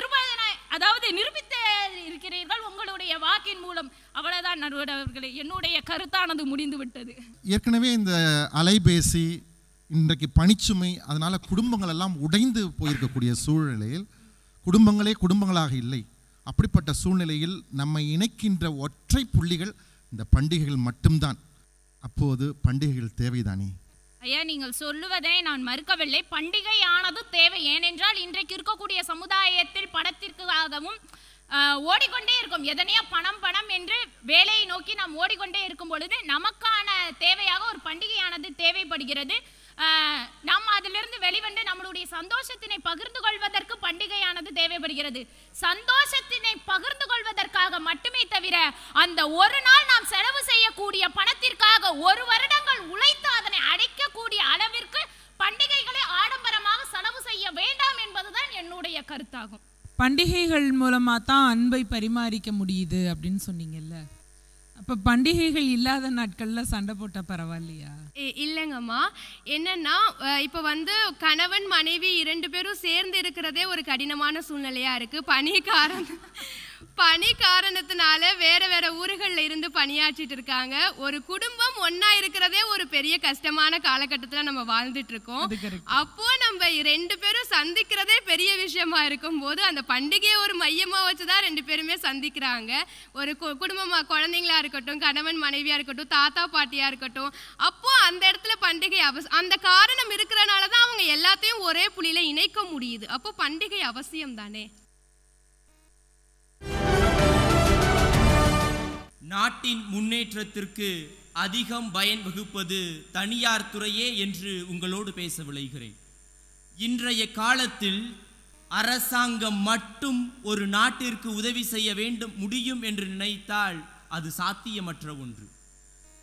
கருத்தானது முடிந்து விட்டது. ஏற்கனவே இந்த அலைபேசி, இன்றைக்கு பணிச்சுமை, அதனால குடும்பங்கள் எல்லாம் உடைந்து போயிருக்கக்கூடிய சூழ்நிலையில் குடும்பங்களே குடும்பங்களாக இல்லை. அப்படிப்பட்ட சூழ்நிலையில் நம்மை இணைக்கின்ற ஒற்றை புள்ளிகள் இந்த பண்டிகைகள் மட்டும்தான். அப்போது பண்டிகைகள் தேவைதானே? ஐயா, நீங்கள் சொல்லுவதை நான் மறுக்கவில்லை. பண்டிகையானது தேவை. ஏனென்றால் இன்றைக்கு இருக்கக்கூடிய சமுதாயத்தில் பணத்திற்காகவும் ஓடிக்கொண்டே இருக்கும். எதனையோ பணம் பணம் என்று வேலையை நோக்கி நாம் ஓடிக்கொண்டே இருக்கும் பொழுது நமக்கான தேவையாக ஒரு பண்டிகையானது தேவைப்படுகிறது. நாம் அதிலிருந்து வெளிவந்து நம்மளுடைய சந்தோஷத்தினை பகிர்ந்து கொள்வதற்கு பண்டிகையானது தேவைப்படுகிறது. சந்தோஷத்தினை பகிர்ந்து கொள்வதற்காக மட்டுமே தவிர அந்த ஒரு நாள் நாம் செலவு செய்யக்கூடிய பணத்திற்காக 1 வருடங்கள் உழைத்து அதனை அடைக்கக்கூடிய அளவிற்கு பண்டிகைகளை ஆடம்பரமாக செலவு செய்ய வேண்டாம் என்பதுதான் என்னுடைய கருத்தாகும். பண்டிகைகள் மூலமா தான் அன்பை பரிமாறிக்க முடியுது அப்படின்னு சொன்னீங்கல்ல. அப்ப பண்டிகைகள் இல்லாத நாட்கள்ல சண்டை போட்டா பரவாயில்லையா? இல்லைங்கம்மா, என்னன்னா இப்போ கணவன் மனைவி 2 பேரும் சேர்ந்து இருக்கிறதே ஒரு கடினமான சூழ்நிலையா இருக்கு. பணி காரணத்தினால வேற வேற ஊர்களில் இருந்து பணியாற்றிட்டு இருக்காங்க. ஒரு குடும்பம் ஒன்னா இருக்கிறதே ஒரு பெரிய கஷ்டமான காலகட்டத்தில் நம்ம வாழ்ந்துட்டு இருக்கோம். அப்போ நம்ம 2 பேரும் சந்திக்கிறதே பெரிய விஷயமா இருக்கும் போது அந்த பண்டிகையை ஒரு மையமா வச்சுதான் 2 பேருமே சந்திக்கிறாங்க. ஒரு குடும்பமா, குழந்தைங்களா இருக்கட்டும், கணவன் மனைவியா இருக்கட்டும், தாத்தா பாட்டியா இருக்கட்டும், அப்போ அந்த இடத்துல பண்டிகை அந்த காரணம் இருக்கிறனாலதான் அவங்க எல்லாத்தையும் ஒரே புள்ளியில இணைக்க முடியுது. அப்போ பண்டிகை அவசியம் தானே? நாட்டின் முன்னேற்றத்திற்கு அதிகம் பயன் வகுப்பது தனியார் துறையே என்று உங்களோடு பேச விளைகிறேன். இன்றைய காலத்தில் அரசாங்கம் மட்டும் ஒரு நாட்டிற்கு உதவி செய்ய முடியும் என்று நினைத்தால் அது சாத்தியமற்ற ஒன்று.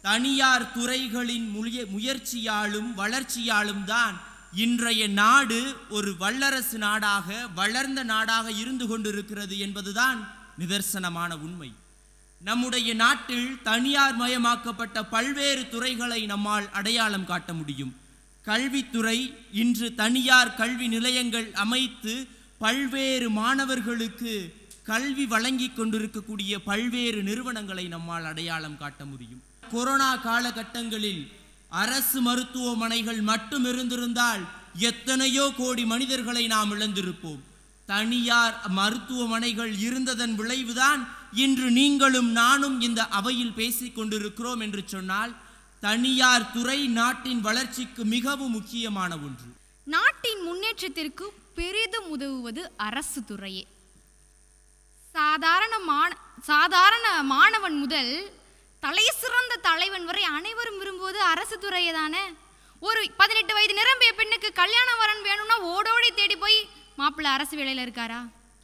தனியார் துறைகளின் முயற்சியாலும் வளர்ச்சியாலும் தான் இன்றைய நாடு ஒரு வல்லரசு நாடாக, வளர்ந்த நாடாக இருந்து கொண்டிருக்கிறது என்பதுதான் நிதர்சனமான உண்மை. நம்முடைய நாட்டில் தனியார் மயமாக்கப்பட்ட பல்வேறு துறைகளை நம்மால் அடையாளம் காட்ட முடியும். கல்வித்துறை இன்று தனியார் கல்வி நிலையங்கள் அமைத்து பல்வேறு மாணவர்களுக்கு கல்வி வழங்கி கொண்டிருக்கக்கூடிய பல்வேறு நிறுவனங்களை நம்மால் அடையாளம் காட்ட முடியும். கொரோனா காலகட்டங்களில் அரசு மருத்துவமனைகள் மட்டும் இருந்திருந்தால் எத்தனையோ கோடி மனிதர்களை நாம் இழந்திருப்போம். தனியார் மருத்துவமனைகள் இருந்ததன் விளைவுதான் இன்று நீங்களும் நானும் இந்த அவையில் பேசிக் கொண்டிருக்கிறோம் என்று சொன்னால் தனியார் துறை நாட்டின் வளர்ச்சிக்கு மிகவும் முக்கியமான ஒன்று. நாட்டின் முன்னேற்றத்திற்கு பெரிதும் உதவுவது அரசு துறையே. சாதாரண மாணவன் முதல் தலை சிறந்த தலைவன் வரை அனைவரும் விரும்புவது அரசு துறையை தானே. ஒரு 18 வயது நிரம்பிய பெண்ணுக்கு கல்யாண வரன் வேணும்னா ஓடோடி தேடி போய் மாப்பிள்ளை அரசு வேலையில் இருக்காரா?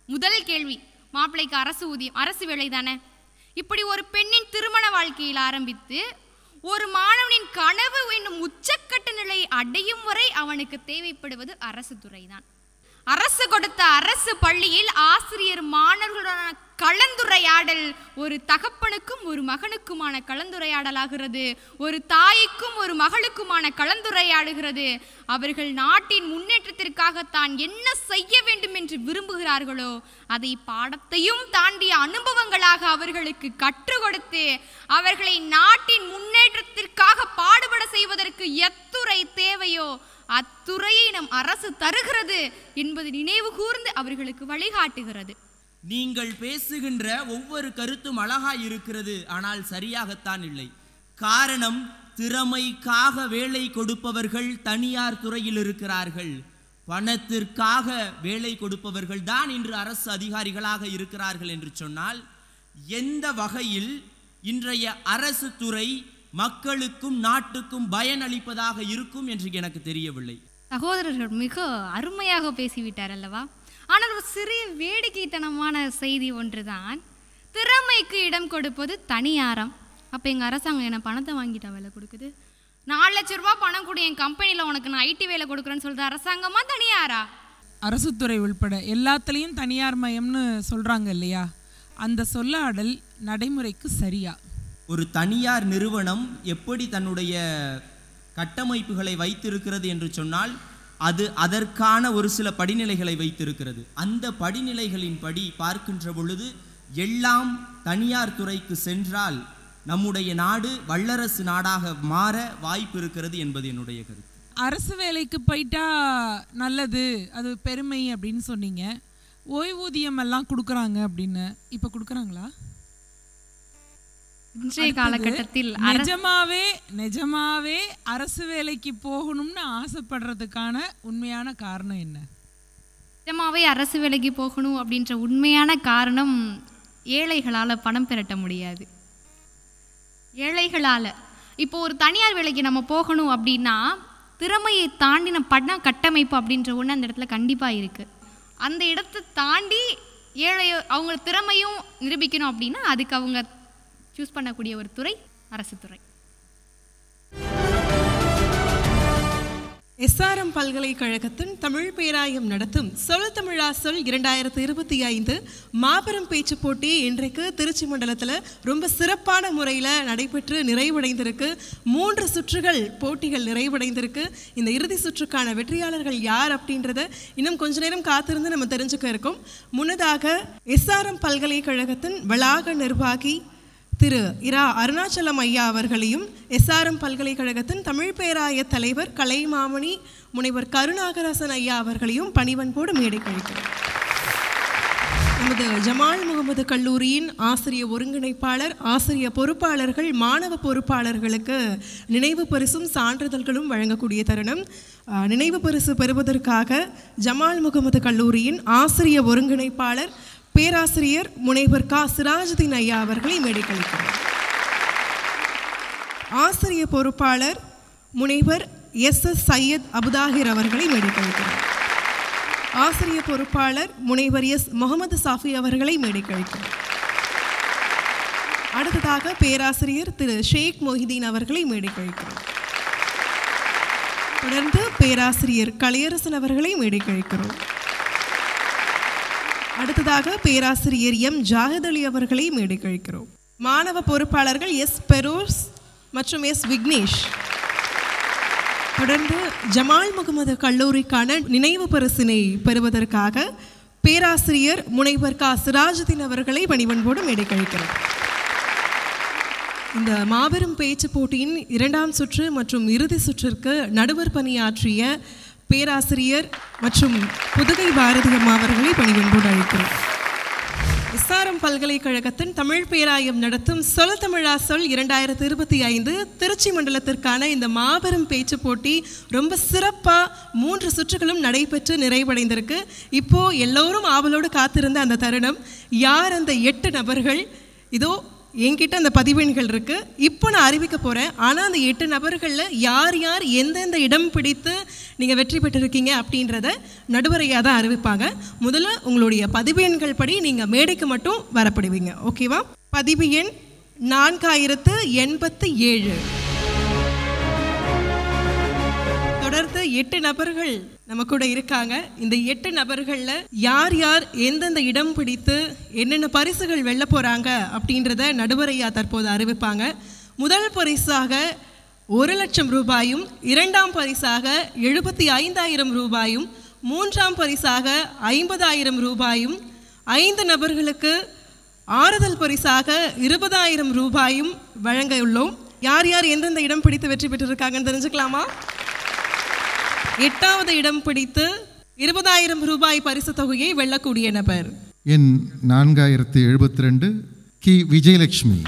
முதல் கேள்வி, மாப்பிள்ளைக்கு அரசு ஊதியம், அரசு வேலை தானே. இப்படி ஒரு பெண்ணின் திருமண வாழ்க்கையில் ஆரம்பித்து ஒரு மாணவனின் கனவு என்னும் உச்சக்கட்ட நிலை அடையும் வரை அவனுக்கு தேவைப்படுவது அரசு துறைதான். அரசு கொடுத்த அரசு பள்ளியில் ஆசிரியர் மாணவர்களுடனான கலந்துரையாடல் ஒரு தகப்பனுக்கும் ஒரு மகனுக்குமான கலந்துரையாடலாகிறது. ஒரு தாய்க்கும் ஒரு மகளுக்குமான கலந்துரையாடுகிறது. அவர்கள் நாட்டின் முன்னேற்றத்திற்காக தான் என்ன செய்ய வேண்டும் என்று விரும்புகிறார்களோ அதை பாடத்தையும் தாண்டிய அனுபவங்களாக அவர்களுக்கு கற்றுக் கொடுத்து அவர்களை நாட்டின் முன்னேற்றத்திற்காக பாடுபட செய்வதற்கு எத்துறை தேவையோ அத்துறையை நம் அரசு தருகிறது என்பது நினைவு கூர்ந்து அவர்களுக்கு வழிகாட்டுகிறது. நீங்கள் பேசுகின்ற ஒவ்வொரு கருத்தும் அழகாய் இருக்கிறது, ஆனால் சரியாகத்தான் இல்லை. காரணம், திறமைக்காக வேலை கொடுப்பவர்கள் தனியார் துறையில் இருக்கிறார்கள். பணத்திற்காக வேலை கொடுப்பவர்கள் தான் இன்று அரசு அதிகாரிகளாக இருக்கிறார்கள் என்று சொன்னால் எந்த வகையில் இன்றைய அரசு துறை மக்களுக்கும் நாட்டுக்கும் பயனளிப்பதாக இருக்கும் என்று எனக்கு தெரியவில்லை. சகோதரர்கள் மிக அருமையாக பேசிவிட்டார் அல்லவா? ஆனால் ஒரு சிறிய வேடிக்கைத்தனமான செய்தி ஒன்றுதான், திறமைக்கு இடம் கொடுப்பது தனியாரம். அப்போ எங்கள் அரசாங்கம் என்ன பணத்தை வாங்கிட்டா வேலை கொடுக்குது? 4 லட்ச ரூபா பணம் கொடு, என் கம்பெனியில் உனக்கு நான் ஐடி வேலை கொடுக்குறேன்னு சொல்கிறது அரசாங்கமா தனியாரா? அரசு துறை உள்பட எல்லாத்துலேயும் தனியார் மயம்னு சொல்கிறாங்க இல்லையா? அந்த சொல்லாடல் நடைமுறைக்கு சரியா? ஒரு தனியார் நிறுவனம் எப்படி தன்னுடைய கட்டமைப்புகளை வைத்திருக்கிறது என்று சொன்னால் அது அதற்கான ஒரு சில படிநிலைகளை வைத்திருக்கிறது. அந்த படிநிலைகளின் படி பார்க்கின்ற பொழுது எல்லாம் தனியார் துறைக்கு சென்றால் நம்முடைய நாடு வல்லரசு நாடாக மாற வாய்ப்பு இருக்கிறது என்பது என்னுடைய கருத்து. அரசு வேலைக்கு போயிட்டா நல்லது, அது பெருமை அப்படின்னு சொன்னீங்க. ஓய்வூதியம் எல்லாம் கொடுக்குறாங்க அப்படின்னு, இப்போ கொடுக்குறாங்களா? இன்றைய காலகட்டத்தில் நிஜமாவே அரசு வேலைக்கு போகணும்னு ஆசைப்படுறதுக்கான உண்மையான காரணம் என்ன? நிஜமாவே அரசு வேலைக்கு போகணும் அப்படின்ற உண்மையான காரணம், ஏழைகளால் பணம் திரட்ட முடியாது. ஏழைகளால் இப்போ ஒரு தனியார் வேலைக்கு நம்ம போகணும் அப்படின்னா திறமையை தாண்டின பண கட்டமைப்பு அப்படின்ற ஒன்று அந்த இடத்துல கண்டிப்பாக இருக்குது. அந்த இடத்தை தாண்டி அவங்க திறமையும் நிரூபிக்கணும் அப்படின்னா அதுக்கு அவங்க சூஸ் பண்ணக்கூடிய ஒரு துறை அரசு துறை. எஸ்ஆர்எம் பல்கலைக்கழகத்தின் தமிழ் பேராயம் நடத்தும் சொல் தமிழா சொல் 2025 மாபெரும் பேச்சு போட்டி இன்றைக்கு திருச்சி மண்டலத்தில் ரொம்ப சிறப்பான முறையில் நடைபெற்று நிறைவடைந்திருக்கு. 3 சுற்றுகள் போட்டிகள் நிறைவடைந்திருக்கு. இந்த இறுதி சுற்றுக்கான வெற்றியாளர்கள் யார் அப்படின்றத இன்னும் கொஞ்ச நேரம் காத்திருந்து நம்ம தெரிஞ்சுக்க இருக்கோம். முன்னதாக எஸ்ஆர்எம் பல்கலைக்கழகத்தின் வளாக நிர்வாகி திரு இரா அருணாச்சலம் ஐயா அவர்களையும் எஸ்ஆர்எம் பல்கலைக்கழகத்தின் தமிழ் பேராய தலைவர் கலைமாமணி முனைவர் கருணாகரசன் ஐயா அவர்களையும் பணிவன்போடு மேடை கழிக்கிறோம். நமது ஜமால் முகமது கல்லூரியின் ஆசிரிய ஒருங்கிணைப்பாளர், ஆசிரிய பொறுப்பாளர்கள், மாணவ பொறுப்பாளர்களுக்கு நினைவு பரிசும் சான்றிதழ்களும் வழங்கக்கூடிய தருணம். நினைவு பரிசு பெறுவதற்காக ஜமால் முகமது கல்லூரியின் ஆசிரிய ஒருங்கிணைப்பாளர் பேராசிரியர் முனைவர் கா சிராஜுதீன் ஐயா அவர்களை மேடைக்களிக்கிறார். ஆசிரிய பொறுப்பாளர் முனைவர் எஸ்.எஸ். சையத் அபுதாஹிர் அவர்களை மேடைக்களிக்கிறார். ஆசிரிய பொறுப்பாளர் முனைவர் எஸ். முகமது சாஃபி அவர்களை மேடைக்களிக்கிறார். அடுத்ததாக பேராசிரியர் திரு ஷேக் மொஹிதீன் அவர்களை மேடைக்களிக்கிறார். தொடர்ந்து பேராசிரியர் கலையரசன் அவர்களை மேடைக்களிக்கிறோம். அடுத்ததாக பேராசிரியர் எம் ஜாஹித் அலி அவர்களை மேடை கழிக்கிறோம். மாணவ பொறுப்பாளர்கள் எஸ். பெரோஸ் மற்றும் எஸ். விக்னேஷ். தொடர்ந்து ஜமால் முகமது கல்லூரிக்கான நினைவு பரிசினை பெறுவதற்காக பேராசிரியர் முனைவர் கா சிராஜுதீன் அவர்களை பணிவன்போடு மேடை கழிக்கிறோம். இந்த மாபெரும் பேச்சு போட்டியின் 2ஆம் சுற்று மற்றும் இறுதி சுற்றிற்கு நடுவர் பணியாற்றிய பேராசிரியர் மற்றும் புதுகை பாரதி அம்மா அவர்களை பணிவன்போடு அழைக்கிறோம். எஸ்ஆர்எம் பல்கலைக்கழகத்தின் தமிழ் பேராயம் நடத்தும் சொல் தமிழா சொல் 2025 திருச்சி மண்டலத்திற்கான இந்த மாபெரும் பேச்சு போட்டி ரொம்ப சிறப்பாக 3 சுற்றுகளும் நடைபெற்று நிறைவடைந்திருக்கு. இப்போது எல்லோரும் ஆவலோடு காத்திருந்த அந்த தருணம், யார் அந்த 8 நபர்கள்? இதோ என்கிட்ட அந்த பதிவெண்கள் இருக்குது. இப்போ நான் அறிவிக்க போகிறேன். ஆனால் அந்த 8 நபர்களில் யார் யார் எந்தெந்த இடம் பிடித்து நீங்கள் வெற்றி பெற்றிருக்கீங்க அப்படின்றத நடுவரையாக தான் அறிவிப்பாங்க. முதல்ல உங்களுடைய பதிவெண்கள் படி நீங்கள் மேடைக்கு மட்டும் வரப்படுவீங்க. ஓகேவா? பதிவு எண் 4087. தொடர்ந்து 8 நபர்கள் நம்ம கூட இருக்காங்க. இந்த 8 நபர்களில் யார் யார் எந்தெந்த இடம் பிடித்து என்னென்ன பரிசுகள் வெல்ல போகிறாங்க அப்படின்றத நடுவரையா தற்போது அறிவிப்பாங்க. முதல் பரிசாக 1,00,000 ரூபாயும், 2ஆம் பரிசாக 75,000 ரூபாயும், 3ஆம் பரிசாக 50,000 ரூபாயும், 5 நபர்களுக்கு ஆறுதல் பரிசாக 20,000 ரூபாயும் வழங்க உள்ளோம். யார் யார் எந்தெந்த இடம் பிடித்து வெற்றி பெற்றிருக்காங்கன்னு தெரிஞ்சுக்கலாமா? 8வது இடம் பிடித்து 20,000 ரூபாய் பரிசு தொகையை வெல்லக்கூடிய நபர் எண் 4072 கி. விஜயலட்சுமி.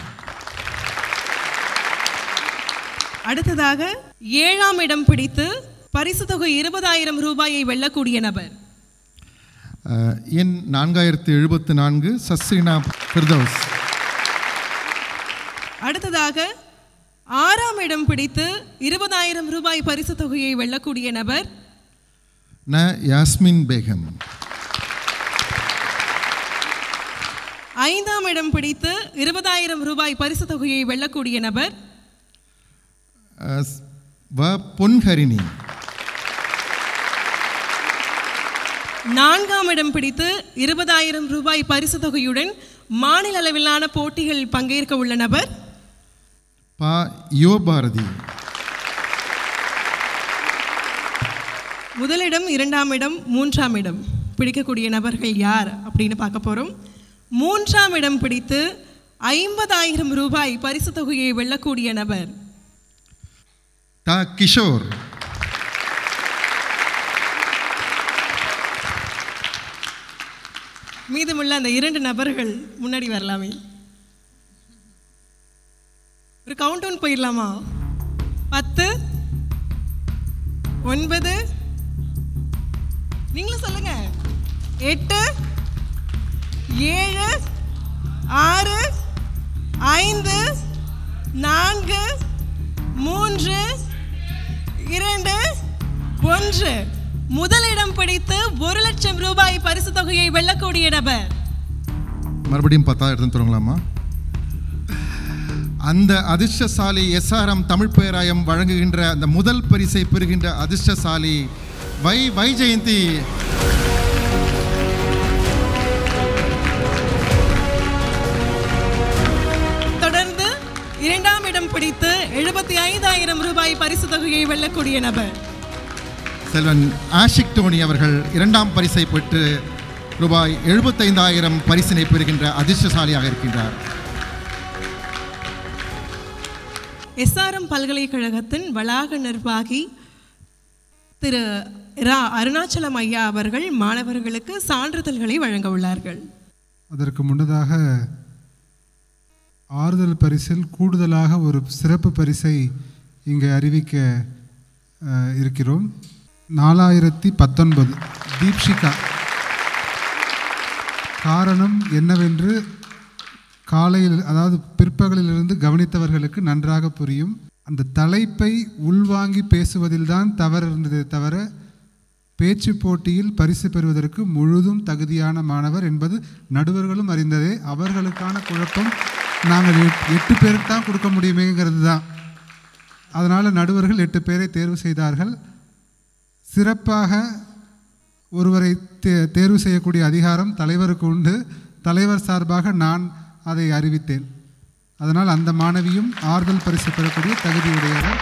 அடுத்ததாக 7ஆம் இடம் பிடித்து பரிசு தொகை 20,000 ரூபாயை வெல்லக்கூடிய நபர் எண் 4074 சஸ்ரீனா ஃபிர்தௌஸ். அடுத்ததாக 6ஆம் இடம் பிடித்து 20,000 ரூபாய் பரிசு தொகையை வெல்லக்கூடிய நபர் ந. யாஸ்மின் பேகம். 5ஆம் இடம் பிடித்து 20,000 ரூபாய் பரிசு தொகையை வெல்லக்கூடிய நபர் வ. பொன்ஹரிணி. 4ஆம் இடம் பிடித்து 20,000 ரூபாய் பரிசு தொகையுடன் மாநில அளவிலான போட்டிகள் பங்கேற்க உள்ள நபர் ப. யோ பாரதி. முதலிடம், 2ஆம் இடம், 3ஆம் இடம் பிடிக்கக்கூடிய நபர்கள் யார் அப்படின்னு பார்க்க போகிறோம். 3ஆம் இடம் பிடித்து 50,000 ரூபாய் பரிசு தொகையை வெல்லக்கூடிய நபர் தா கிஷோர். மீதமுள்ள அந்த 2 நபர்கள் முன்னாடி வரலாமே. ஒரு கவுண்ட் டவுன் போயிடலாமா? 10, 9, நீங்களும் சொல்லுங்க, 8, 7, 6, 5, 4, 3, 2, 1. முதலிடம் பிடித்து 1,00,000 ரூபாய் பரிசு தொகையை வெல்லக்கூடிய நபர். மறுபடியும் 10 எடுத்து தொடங்கலாமா? அந்த அதிர்ஷ்டசாலி SRM தமிழ் பேராயம் வழங்குகின்ற அந்த முதல் பரிசை பெறுகின்ற அதிர்ஷ்டசாலி வைஜெயந்தி. தொடர்ந்து 2ஆம் இடம் பிடித்து 75,000 ரூபாய் பரிசு தொகையை வெல்லக்கூடிய நபர் செல்வன் ஆஷிக் டோனி அவர்கள் 2ஆம் பரிசை பெற்று ரூபாய் 75,000 பரிசினை பெறுகின்ற அதிர்ஷ்டசாலியாக இருக்கின்றார். SRM பல்கலைக்கழகத்தின் வளாக நிர்வாகி திரு ரா அருணாச்சலம் ஐயா அவர்கள் மாணவர்களுக்கு சான்றிதழ்களை வழங்க உள்ளார்கள். அதற்கு முன்னதாக ஆறுதல் பரிசில் கூடுதலாக ஒரு சிறப்பு பரிசை இங்கே அறிவிக்க இருக்கிறோம். 4019 தீப்ஷிகா. காரணம் என்னவென்று காலையில், அதாவது பிற்பகலிலிருந்து கவனித்தவர்களுக்கு நன்றாக புரியும். அந்த தலைப்பை உள்வாங்கி பேசுவதில்தான் தவறு இருந்ததே தவிர பேச்சு போட்டியில் பரிசு பெறுவதற்கு முழுதும் தகுதியான மாணவர் என்பது நடுவர்களும் அறிந்ததே. அவர்களுக்கான குழப்பம், நாங்கள் 8 பேருக்கு தான் கொடுக்க முடியுமேங்கிறது தான். அதனால் நடுவர்கள் 8 பேரை தேர்வு செய்தார்கள். சிறப்பாக ஒருவரை தேர்வு செய்யக்கூடிய அதிகாரம் தலைவருக்கு உண்டு. தலைவர் சார்பாக நான் அதை அறிவித்தேன். அதனால் அந்த மாணவியும் ஆறுதல் பரிசு பெறக்கூடிய தகுதியுடையவர்.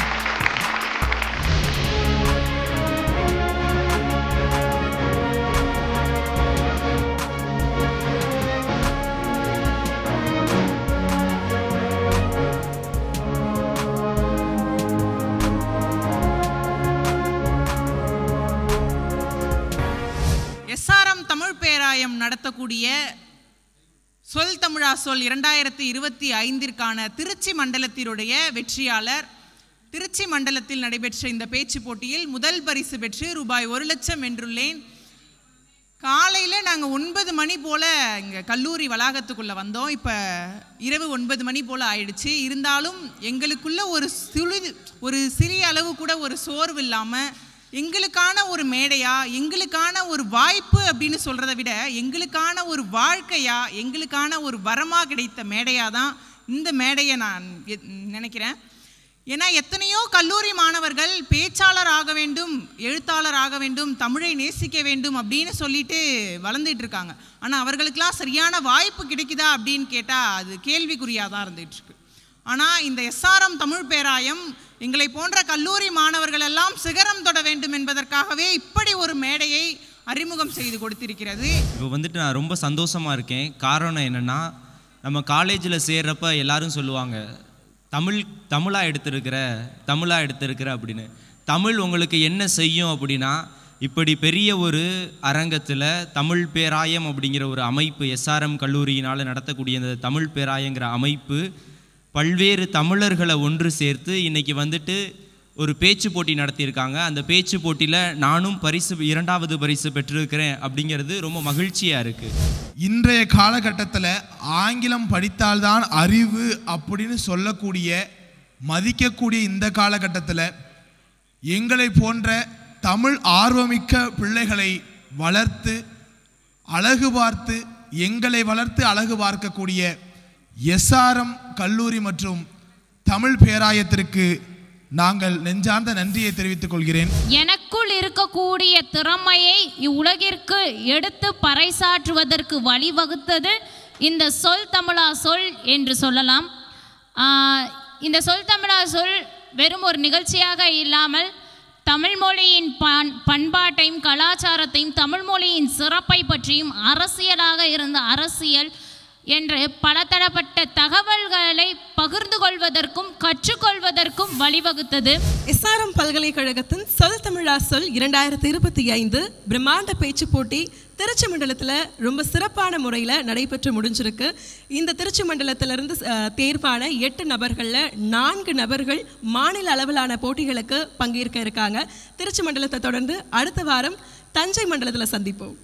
SRM தமிழ் பேராயம் நடத்தக்கூடிய சொல் தமிழா சொல் 2025ற்கான திருச்சி மண்டலத்தினுடைய வெற்றியாளர். திருச்சி மண்டலத்தில் நடைபெற்ற இந்த பேச்சு போட்டியில் முதல் பரிசு பெற்று ரூபாய் 1,00,000 வென்றுள்ளேன். காலையில் நாங்கள் 9 மணி போல் இங்கே கல்லூரி வளாகத்துக்குள்ளே வந்தோம். இப்போ இரவு 9 மணி போல் ஆயிடுச்சு. இருந்தாலும் எங்களுக்குள்ள ஒரு சிறிய அளவு கூட ஒரு சோர்வு இல்லாமல் எங்களுக்கான ஒரு மேடையா, எங்களுக்கான ஒரு வாய்ப்பு அப்படின்னு சொல்கிறத விட எங்களுக்கான ஒரு வாழ்க்கையா, எங்களுக்கான ஒரு வரமாக கிடைத்த மேடையாக தான் இந்த மேடையை நான் நினைக்கிறேன். ஏன்னா எத்தனையோ கல்லூரி மாணவர்கள் பேச்சாளர் ஆக வேண்டும், எழுத்தாளர் ஆக வேண்டும், தமிழை நேசிக்க வேண்டும் அப்படின்னு சொல்லிட்டு வளர்ந்துட்டு இருக்காங்க. ஆனால் அவர்களுக்கெல்லாம் சரியான வாய்ப்பு கிடைக்குதா அப்படின்னு கேட்டால் அது கேள்விக்குறியாக தான் இருந்துகிட்ருக்கு. ஆனால் இந்த SRM தமிழ் பேராயம் எங்களை போன்ற கல்லூரி மாணவர்கள் எல்லாம் சிகரம் தொட வேண்டும் என்பதற்காகவே இப்படி ஒரு மேடையை அறிமுகம் செய்து கொடுத்திருக்கிறது. இப்போ வந்துட்டு நான் ரொம்ப சந்தோஷமாக இருக்கேன். காரணம் என்னென்னா, நம்ம காலேஜில் சேர்றப்ப எல்லாரும் சொல்லுவாங்க தமிழாக எடுத்திருக்கிற அப்படின்னு. தமிழ் உங்களுக்கு என்ன செய்யும் அப்படின்னா, இப்படி பெரிய ஒரு அரங்கத்தில் தமிழ் பேராயம் அப்படிங்கிற ஒரு அமைப்பு, SRM கல்லூரியினால் நடத்தக்கூடிய இந்த தமிழ் பேராயங்கிற அமைப்பு பல்வேறு தமிழர்களை ஒன்று சேர்த்து இன்றைக்கி வந்துட்டு ஒரு பேச்சு போட்டி நடத்தியிருக்காங்க. அந்த பேச்சு போட்டியில் நானும் 2வது பரிசு பெற்றிருக்கிறேன் அப்படிங்கிறது ரொம்ப மகிழ்ச்சியாக இருக்குது. இன்றைய காலகட்டத்தில் ஆங்கிலம் படித்தால்தான் அறிவு அப்படின்னு சொல்லக்கூடிய, மதிக்கக்கூடிய இந்த காலகட்டத்தில் எங்களை போன்ற தமிழ் ஆர்வமிக்க பிள்ளைகளை வளர்த்து அழகு பார்த்து, எங்களை வளர்த்து அழகு பார்க்கக்கூடிய SRM கல்லூரி மற்றும் தமிழ் பேராயத்திற்கு நாங்கள் நெஞ்சார்ந்த நன்றியை தெரிவித்துக் கொள்கிறேன். எனக்குள் இருக்கக்கூடிய திறமையை இவ்வுலகிற்கு எடுத்து பறைசாற்றுவதற்கு வழிவகுத்தது இந்த சொல் தமிழா சொல் என்று சொல்லலாம். இந்த சொல் தமிழா சொல் வெறும் ஒரு நிகழ்ச்சியாக இல்லாமல் தமிழ் மொழியின் பண்பாட்டையும் கலாச்சாரத்தையும் தமிழ் மொழியின் சிறப்பை பற்றியும் அரசியலாக இருந்த அரசியல் என்று பலதரப்பட்ட தகவல்களை பகிர்ந்து கொள்வதற்கும் கற்றுக்கொள்வதற்கும் வழிவகுத்தது. எஸ்ஆர்எம் பல்கலைக்கழகத்தின் சொல் தமிழா சொல் 2025 பிரம்மாண்ட பேச்சு போட்டி திருச்சி மண்டலத்தில் ரொம்ப சிறப்பான முறையில் நடைபெற்று முடிஞ்சிருக்கு. இந்த திருச்சி மண்டலத்திலிருந்து தேர்வான 8 நபர்களில் 4 நபர்கள் மாநில அளவிலான போட்டிகளுக்கு பங்கேற்க இருக்காங்க. திருச்சி மண்டலத்தை தொடர்ந்து அடுத்த வாரம் தஞ்சை மண்டலத்தில் சந்திப்போம்.